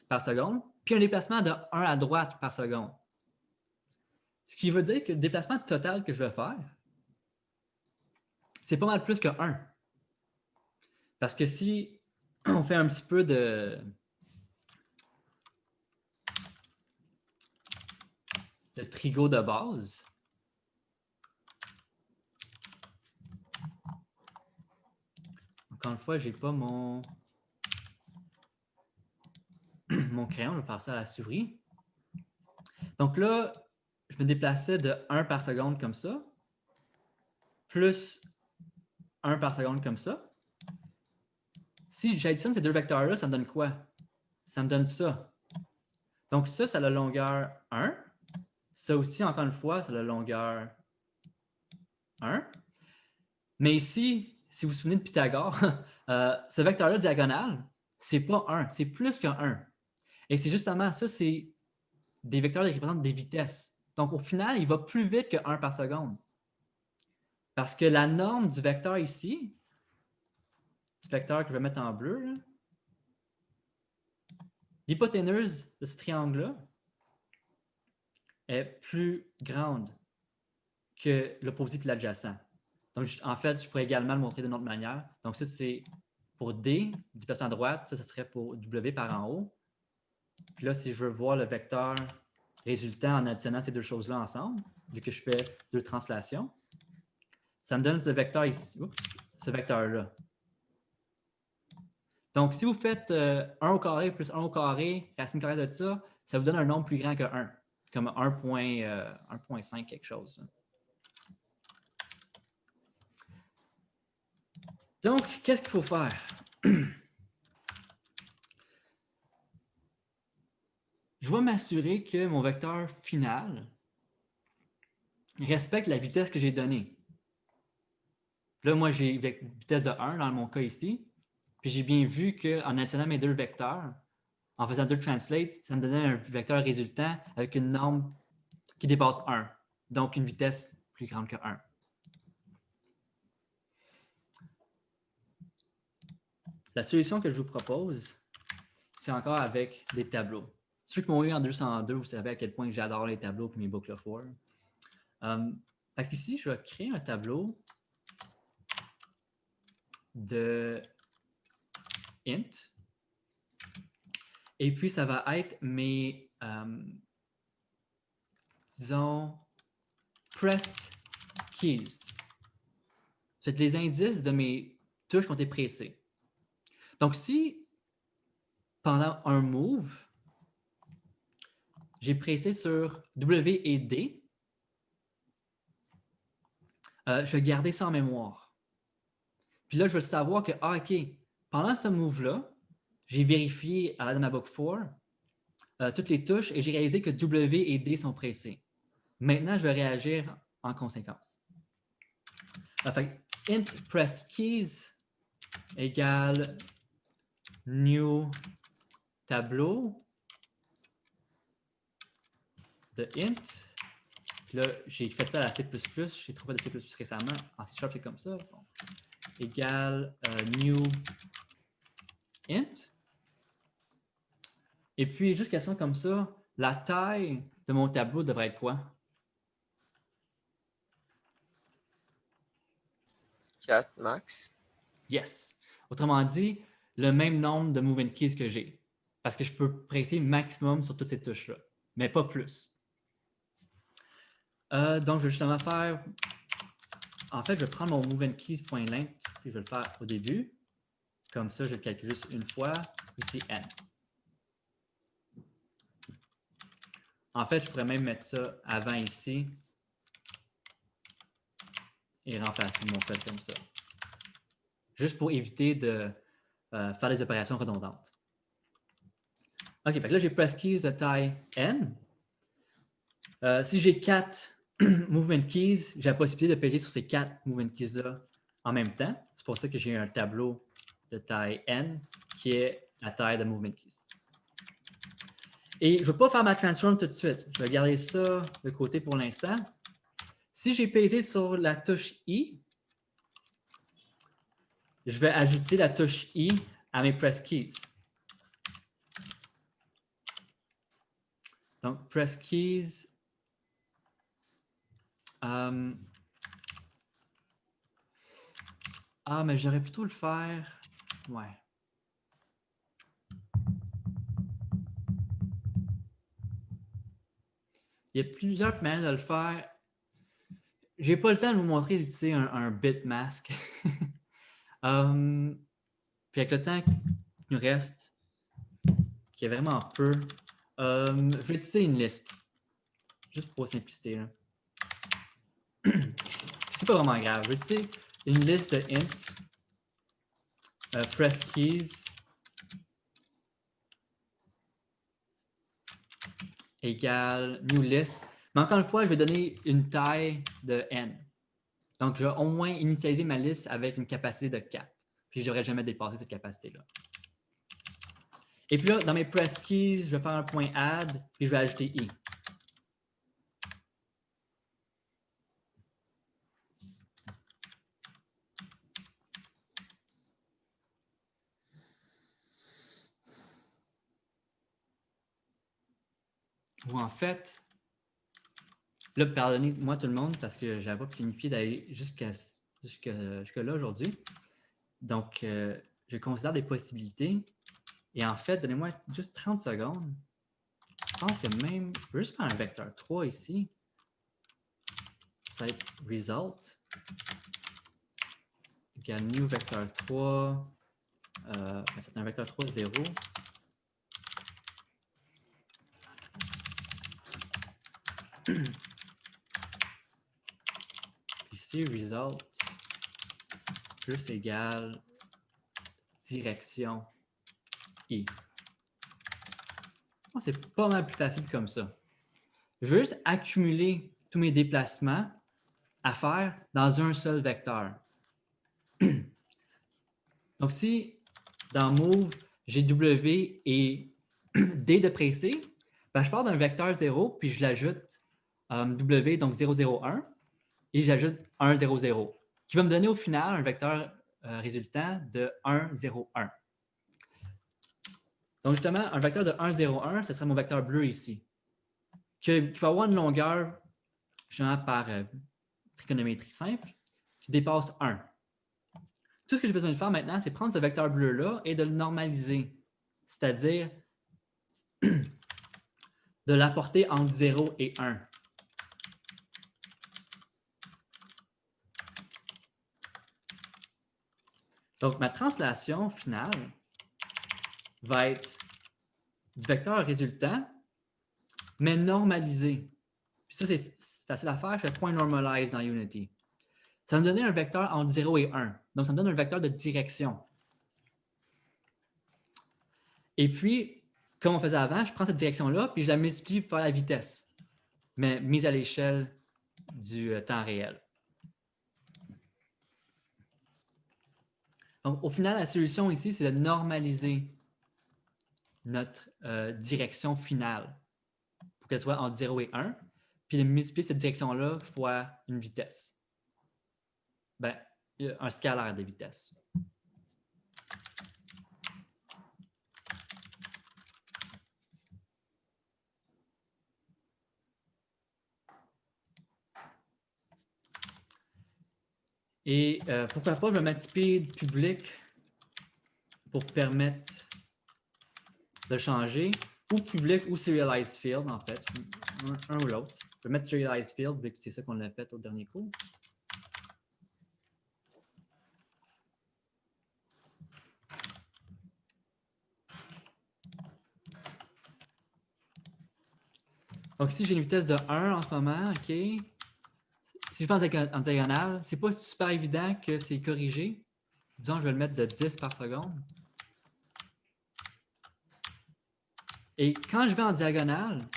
A: par seconde, puis un déplacement de 1 à droite par seconde. Ce qui veut dire que le déplacement total que je vais faire, c'est pas mal plus que 1. Parce que si on fait un petit peu de trigo de base, encore une fois, je n'ai pas mon mon crayon, je vais faire ça à la souris. Donc là, je me déplaçais de 1 par seconde comme ça, plus 1 par seconde comme ça. Si j'additionne ces deux vecteurs-là, ça me donne quoi? Ça me donne ça. Donc ça a la longueur 1. Ça aussi, encore une fois, ça a la longueur 1. Mais ici, si vous vous souvenez de Pythagore, ce vecteur-là diagonal, c'est pas 1, c'est plus que 1. Et c'est justement ça, c'est des vecteurs qui représentent des vitesses. Donc, au final, il va plus vite que 1 par seconde. Parce que la norme du vecteur ici, ce vecteur que je vais mettre en bleu, l'hypoténuse de ce triangle-là est plus grande que l'opposé puis l'adjacent. Donc, en fait, je pourrais également le montrer d'une autre manière. Donc, ça, c'est pour D, déplacement à droite. Ça serait pour W par en haut. Puis là, si je veux voir le vecteur résultant en additionnant ces deux choses-là ensemble, vu que je fais deux translations, ça me donne ce vecteur ici, ce vecteur-là. Donc, si vous faites 1 au carré plus 1 au carré, racine carrée de ça, ça vous donne un nombre plus grand que 1, comme 1.5 quelque chose. Donc, qu'est-ce qu'il faut faire? Je vais m'assurer que mon vecteur final respecte la vitesse que j'ai donnée. Là, moi, j'ai une vitesse de 1 dans mon cas ici. Puis j'ai bien vu qu'en additionnant mes deux vecteurs, en faisant deux translates, ça me donnait un vecteur résultant avec une norme qui dépasse 1. Donc, une vitesse plus grande que 1. La solution que je vous propose, c'est encore avec des tableaux. Ceux qui m'ont eu en 202, vous savez à quel point j'adore les tableaux et mes books of four. Ici, je vais créer un tableau de int. Et puis, ça va être mes, disons, pressed keys. C'est les indices de mes touches qui ont été pressées. Donc, si pendant un move, j'ai pressé sur W et D, je vais garder ça en mémoire. Puis là, je veux savoir que, OK, pendant ce move-là, j'ai vérifié à l'aide de ma book 4 toutes les touches et j'ai réalisé que W et D sont pressés. Maintenant, je vais réagir en conséquence. Fait int pressed keys égale new tableau de int. Puis là, j'ai fait ça à la C++. J'ai trouvé de C++ récemment. En C#, c'est comme ça. Bon. Égale new int. Et puis, juste question comme ça, la taille de mon tableau devrait être quoi?
I: 4 max.
A: Yes. Autrement dit, le même nombre de moving keys que j'ai. Parce que je peux presser maximum sur toutes ces touches-là, mais pas plus. Donc, je vais justement faire... En fait, je vais prendre mon moving keys.length, puis je vais le faire au début. Comme ça, je le calcule juste une fois. Ici, n. En fait, je pourrais même mettre ça avant ici et remplacer mon code comme ça. Juste pour éviter de faire des opérations redondantes. OK, fait que là, j'ai press keys de taille n. Si j'ai 4 movement keys, j'ai la possibilité de peser sur ces 4 movement keys-là en même temps. C'est pour ça que j'ai un tableau de taille n qui est la taille de movement keys. Et je ne vais pas faire ma transform tout de suite. Je vais garder ça de côté pour l'instant. Si j'ai pesé sur la touche I, je vais ajouter la touche I à mes press keys. Donc, press keys. Mais j'aurais plutôt le faire. Ouais. Il y a plusieurs manières de le faire. Je n'ai pas le temps de vous montrer d'utiliser un bit mask. Puis avec le temps qui nous reste, qui est vraiment peu. Je vais utiliser une liste. Juste pour simplicité. Là. C'est pas vraiment grave. Je vais utiliser une liste de int. Press keys égale new list. Mais encore une fois, je vais donner une taille de n. Donc, je vais au moins initialiser ma liste avec une capacité de 4. Puis, je ne devrais jamais dépasser cette capacité-là. Et puis là, dans mes press keys, je vais faire un point add, puis je vais ajouter i. Ou en fait, là, pardonnez-moi tout le monde parce que je n'avais pas planifié d'aller jusque là aujourd'hui. Donc, je considère des possibilités. Et en fait, donnez-moi juste 30 secondes. Je pense que même, je vais juste faire un vecteur 3 ici. Ça va être result. Égale new vecteur 3. C'est un vecteur 3, 0. Ici, result plus égale direction i. C'est pas mal plus facile comme ça. Je veux juste accumuler tous mes déplacements à faire dans un seul vecteur. Donc, si dans Move, j'ai W et D de précé, ben, je pars d'un vecteur 0, puis je l'ajoute W, donc 0, 0, 1, et j'ajoute 1, 0, 0, qui va me donner au final un vecteur résultant de 1, 0, 1. Donc, justement, un vecteur de 1, 0, 1, ce serait mon vecteur bleu ici, qui va avoir une longueur, justement, par trigonométrie simple, qui dépasse 1. Tout ce que j'ai besoin de faire maintenant, c'est prendre ce vecteur bleu-là et de le normaliser, c'est-à-dire de l'apporter entre 0 et 1. Donc, ma translation finale va être du vecteur résultant, mais normalisé. Puis ça, c'est facile à faire. Je fais point normalize dans Unity. Ça va me donner un vecteur entre 0 et 1. Donc, ça me donne un vecteur de direction. Et puis, comme on faisait avant, je prends cette direction-là, puis je la multiplie par la vitesse, mais mise à l'échelle du temps réel. Donc, au final, la solution ici, c'est de normaliser notre direction finale pour qu'elle soit entre 0 et 1, puis de multiplier cette direction-là fois une vitesse. Ben, un scalaire de vitesse. Et pourquoi pas, je vais mettre speed public pour permettre de changer, ou public ou serialized field, en fait, un ou l'autre. Je vais mettre serialized field, vu que c'est ça qu'on a fait au dernier cours. Donc ici, j'ai une vitesse de 1 en ce moment, OK. Si je fais en diagonale, c'est pas super évident que c'est corrigé. Disons, je vais le mettre de 10 par seconde. Et quand je vais en diagonale,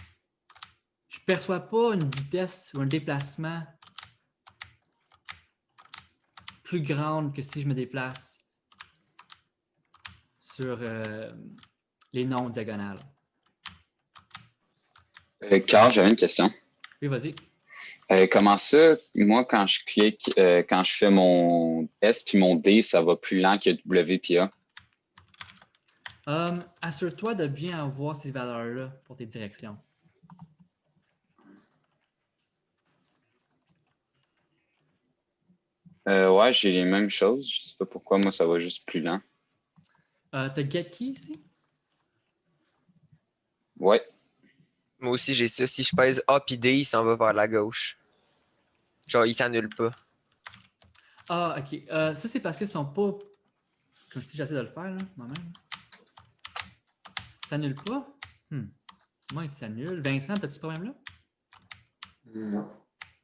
A: je ne perçois pas une vitesse ou un déplacement plus grande que si je me déplace sur les non-diagonales.
H: Carl, j'avais une question.
A: Oui, vas-y.
H: Comment ça, moi, quand je clique, quand je fais mon S puis mon D, ça va plus lent que W puis A?
A: Assure-toi de bien avoir ces valeurs-là pour tes directions.
H: Ouais, j'ai les mêmes choses. Je sais pas pourquoi, moi, ça va juste plus lent.
A: T'as get key ici?
H: Ouais.
I: Moi aussi, j'ai ça. Si je pèse A puis D, il s'en va vers la gauche. Genre, il s'annule pas.
A: Ah, OK. Ça, c'est parce qu'ils ne sont pas... Comme si j'essaie de le faire, là, moi-même. s'annule pas? Moi, il s'annule. Vincent, as-tu ce problème-là?
B: Non.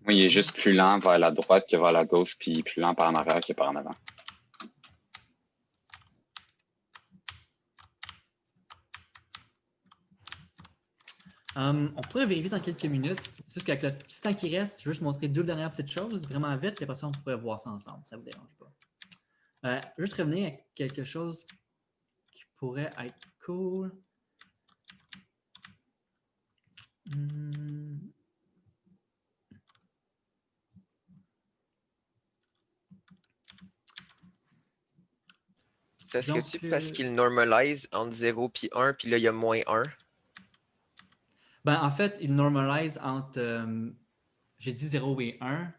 H: Moi, il est juste plus lent vers la droite que vers la gauche, puis plus lent par en arrière que par en avant.
A: On pourrait vérifier dans quelques minutes. C'est juste qu'avec le petit temps qui reste, je vais juste montrer 2 dernières petites choses vraiment vite, puis après ça, on pourrait voir ça ensemble. Ça ne vous dérange pas. Juste revenir à quelque chose qui pourrait être cool.
I: Ça se fait-tu parce qu'il normalise entre 0 et 1, puis là, il y a moins 1?
A: Ben, en fait, il normalise entre, j'ai dit 0 et 1.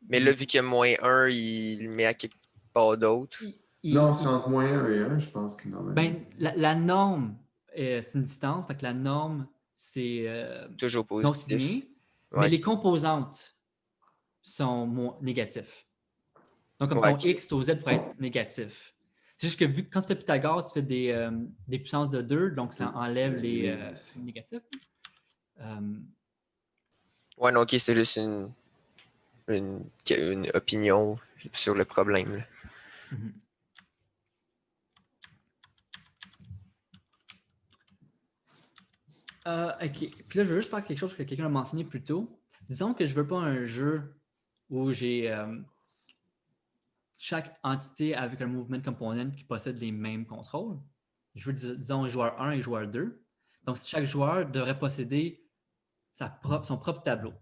I: Mais là, vu qu'il y a moins 1, il le met à quelque part d'autre.
B: Non, c'est entre moins 1 et 1, je pense qu'il
A: Ben,
B: normalise.
A: la norme, c'est une distance. Donc, la norme, c'est
I: Toujours
A: non
I: positif.
A: signé.
I: Ouais.
A: Mais les composantes sont négatifs. Donc, comme
I: Ouais,
A: ton X, ton Z pourrait être négatif. C'est juste que vu que quand tu fais Pythagore, tu fais des puissances de 2, donc ça enlève les négatifs.
I: Ouais, non, ok, c'est juste une opinion sur le problème. Là.
A: OK. Puis là, je veux juste faire quelque chose que quelqu'un a mentionné plus tôt. Disons que je ne veux pas un jeu où j'ai chaque entité avec un movement component qui possède les mêmes contrôles. Je veux, disons, joueur 1 et joueur 2. Donc, chaque joueur devrait posséder son propre tableau.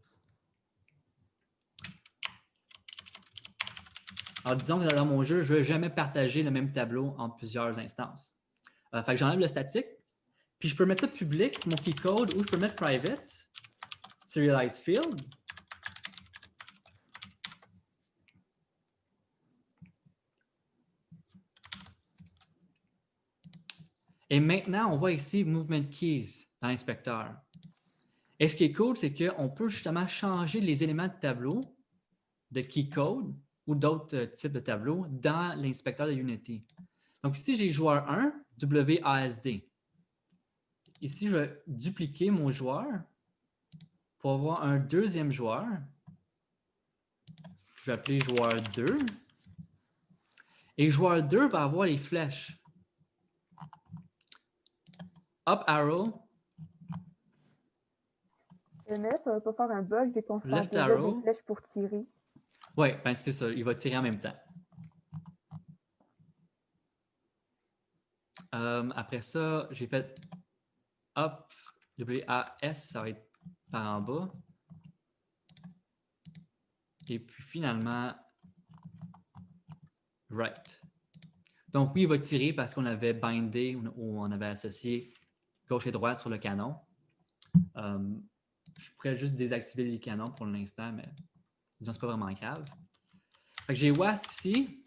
A: Alors, disons que dans mon jeu, je ne veux jamais partager le même tableau entre plusieurs instances. Fait que j'enlève le statique. Puis je peux mettre ça public, mon keycode, ou je peux mettre private, serialize field. Et maintenant, on voit ici Movement Keys dans l'inspecteur. Et ce qui est cool, c'est qu'on peut justement changer les éléments de tableau de keycode ou d'autres types de tableaux dans l'inspecteur de Unity. Donc ici, j'ai joueur 1, WASD. Ici, je vais dupliquer mon joueur pour avoir un deuxième joueur. Je vais appeler joueur 2. Et joueur 2 va avoir les flèches. Up arrow.
J: Mais ça ne va pas faire un bug vu qu'on sent
A: Left
J: déjà
A: arrow.
J: des flèches pour tirer.
A: Oui, ben c'est ça. Il va tirer en même temps. Après ça, j'ai fait up, W-A-S, ça va être par en bas. Et puis finalement, right. Donc oui, il va tirer parce qu'on avait bindé ou on avait associé gauche et droite sur le canon. Je pourrais juste désactiver les canons pour l'instant, mais disons c'est pas vraiment grave. Fait que j'ai WASD ici.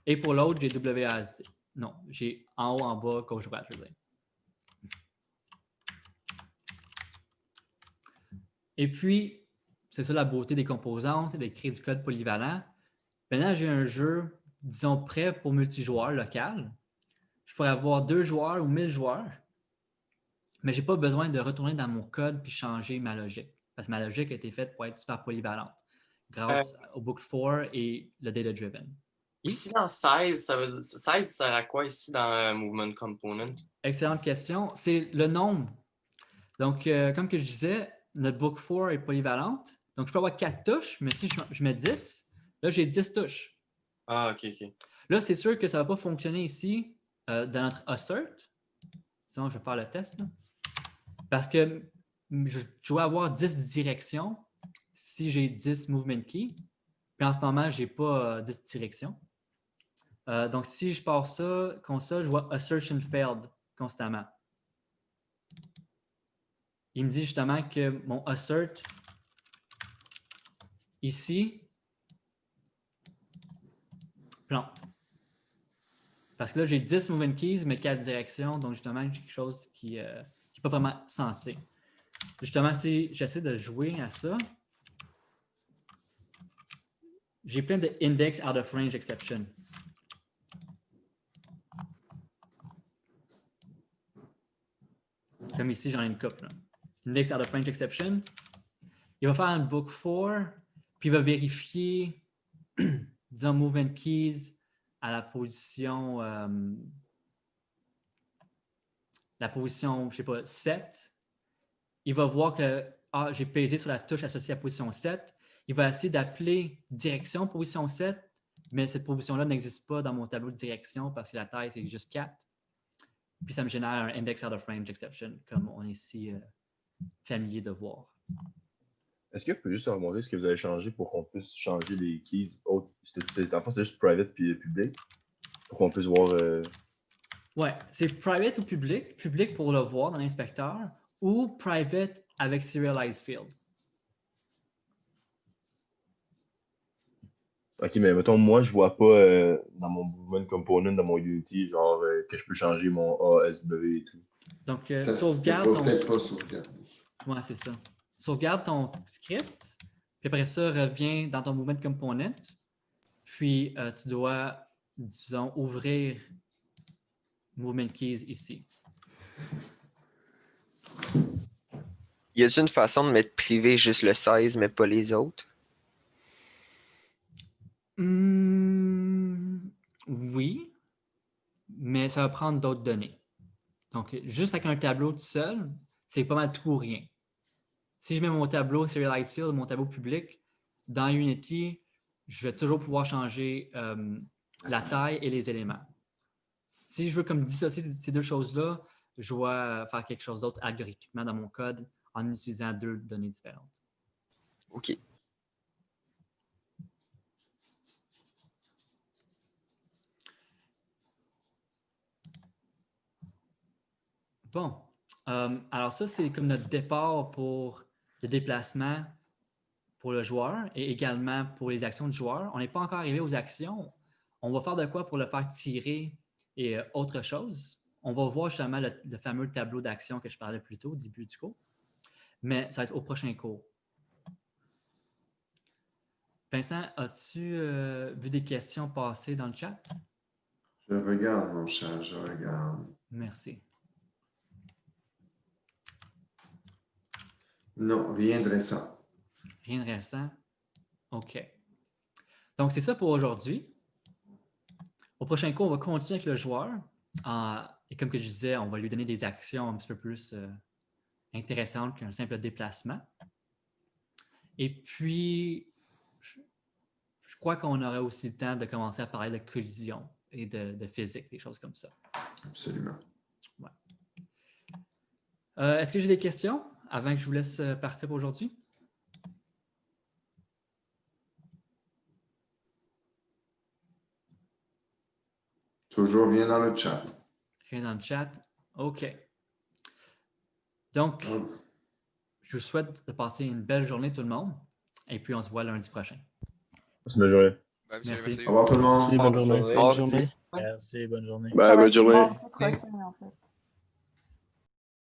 A: Et pour l'autre, j'ai WASD. Non, j'ai en haut, en bas, gauche, droite, je veux dire. Et puis, c'est ça la beauté des composantes, c'est d'écrire du code polyvalent. Maintenant, j'ai un jeu, disons, prêt pour multijoueur local. Je pourrais avoir 2 joueurs ou 1000 joueurs, mais je n'ai pas besoin de retourner dans mon code puis changer ma logique. Parce que ma logique a été faite pour être super polyvalente grâce au Book 4 et le Data Driven.
K: Ici, dans 16, ça veut dire 16, ça sert à quoi ici dans Movement Component?
A: Excellente question. C'est le nombre. Donc, comme que je disais, notre Book 4 est polyvalente. Donc, je peux avoir 4 touches, mais si je mets 10, là, j'ai 10 touches.
K: Ah, OK, OK.
A: Là, c'est sûr que ça ne va pas fonctionner ici dans notre assert. Sinon, je vais faire le test. Là. Parce que je dois avoir 10 directions si j'ai 10 movement keys. Puis en ce moment, je n'ai pas 10 directions. Donc, si je pars ça, console, je vois assertion failed constamment. Il me dit justement que mon assert ici plante. Parce que là, j'ai 10 movement keys, mais 4 directions. Donc, justement, j'ai quelque chose qui n'est pas vraiment censé. Justement, si j'essaie de jouer à ça, j'ai plein de index out of range exception. Comme ici, j'en ai une couple. Index out of range exception. Il va faire un book 4, puis il va vérifier, disons, movement keys à la position, je sais pas, 7. Il va voir que j'ai pesé sur la touche associée à position 7. Il va essayer d'appeler direction position 7, mais cette position-là n'existe pas dans mon tableau de direction parce que la taille, c'est juste 4. Puis ça me génère un index out of range exception, comme on est ici familier de voir.
G: Est-ce que vous pouvez juste remonter ce que vous avez changé pour qu'on puisse changer les keys autres? En fait, c'est juste private puis public pour qu'on puisse voir.
A: Ouais, c'est private ou public. Public pour le voir dans l'inspecteur ou private avec serialized field.
G: Ok, mais mettons, moi, je vois pas dans mon movement component, dans mon Unity, genre que je peux changer mon A, S, W et tout.
A: Donc,
B: Ça
A: sauvegarde
B: peut
A: ton...
B: peut-être pas sauvegarder.
A: Ouais, c'est ça. Sauvegarde ton script, puis après ça, reviens dans ton movement component, puis tu dois, disons, ouvrir movement keys ici.
I: Y a-t-il une façon de mettre privé juste le 16, mais pas les autres?
A: Oui, mais ça va prendre d'autres données. Donc, juste avec un tableau tout seul, c'est pas mal tout ou rien. Si je mets mon tableau Serialized Field, mon tableau public, dans Unity, je vais toujours pouvoir changer la taille et les éléments. Si je veux comme dissocier ces deux choses-là, je dois faire quelque chose d'autre algorithmiquement dans mon code en utilisant deux données différentes.
I: OK.
A: Bon, alors ça, c'est comme notre départ pour le déplacement pour le joueur et également pour les actions du joueur. On n'est pas encore arrivé aux actions. On va faire de quoi pour le faire tirer et autre chose. On va voir justement le fameux tableau d'action que je parlais plus tôt au début du cours, mais ça va être au prochain cours. Vincent, as-tu vu des questions passer dans le chat?
B: Je regarde mon chat, je regarde.
A: Merci.
B: Non, rien de récent.
A: Rien de récent? OK. Donc, c'est ça pour aujourd'hui. Au prochain cours, on va continuer avec le joueur. Et comme que je disais, on va lui donner des actions un petit peu plus intéressantes qu'un simple déplacement. Et puis, je crois qu'on aurait aussi le temps de commencer à parler de collision et de physique, des choses comme ça.
B: Absolument.
A: Ouais. Est-ce que j'ai des questions avant que je vous laisse partir pour aujourd'hui?
B: Toujours rien dans le chat.
A: Rien dans le chat. OK. Donc, je vous souhaite de passer une belle journée tout le monde. Et puis, on se voit lundi prochain.
G: Merci, bonne journée.
A: Merci.
B: Au revoir tout le monde.
D: Bonne journée.
I: Bonne journée.
F: Merci, bonne journée.
J: Ça va
G: bonne
J: être
G: journée.
J: mardi prochain, en fait.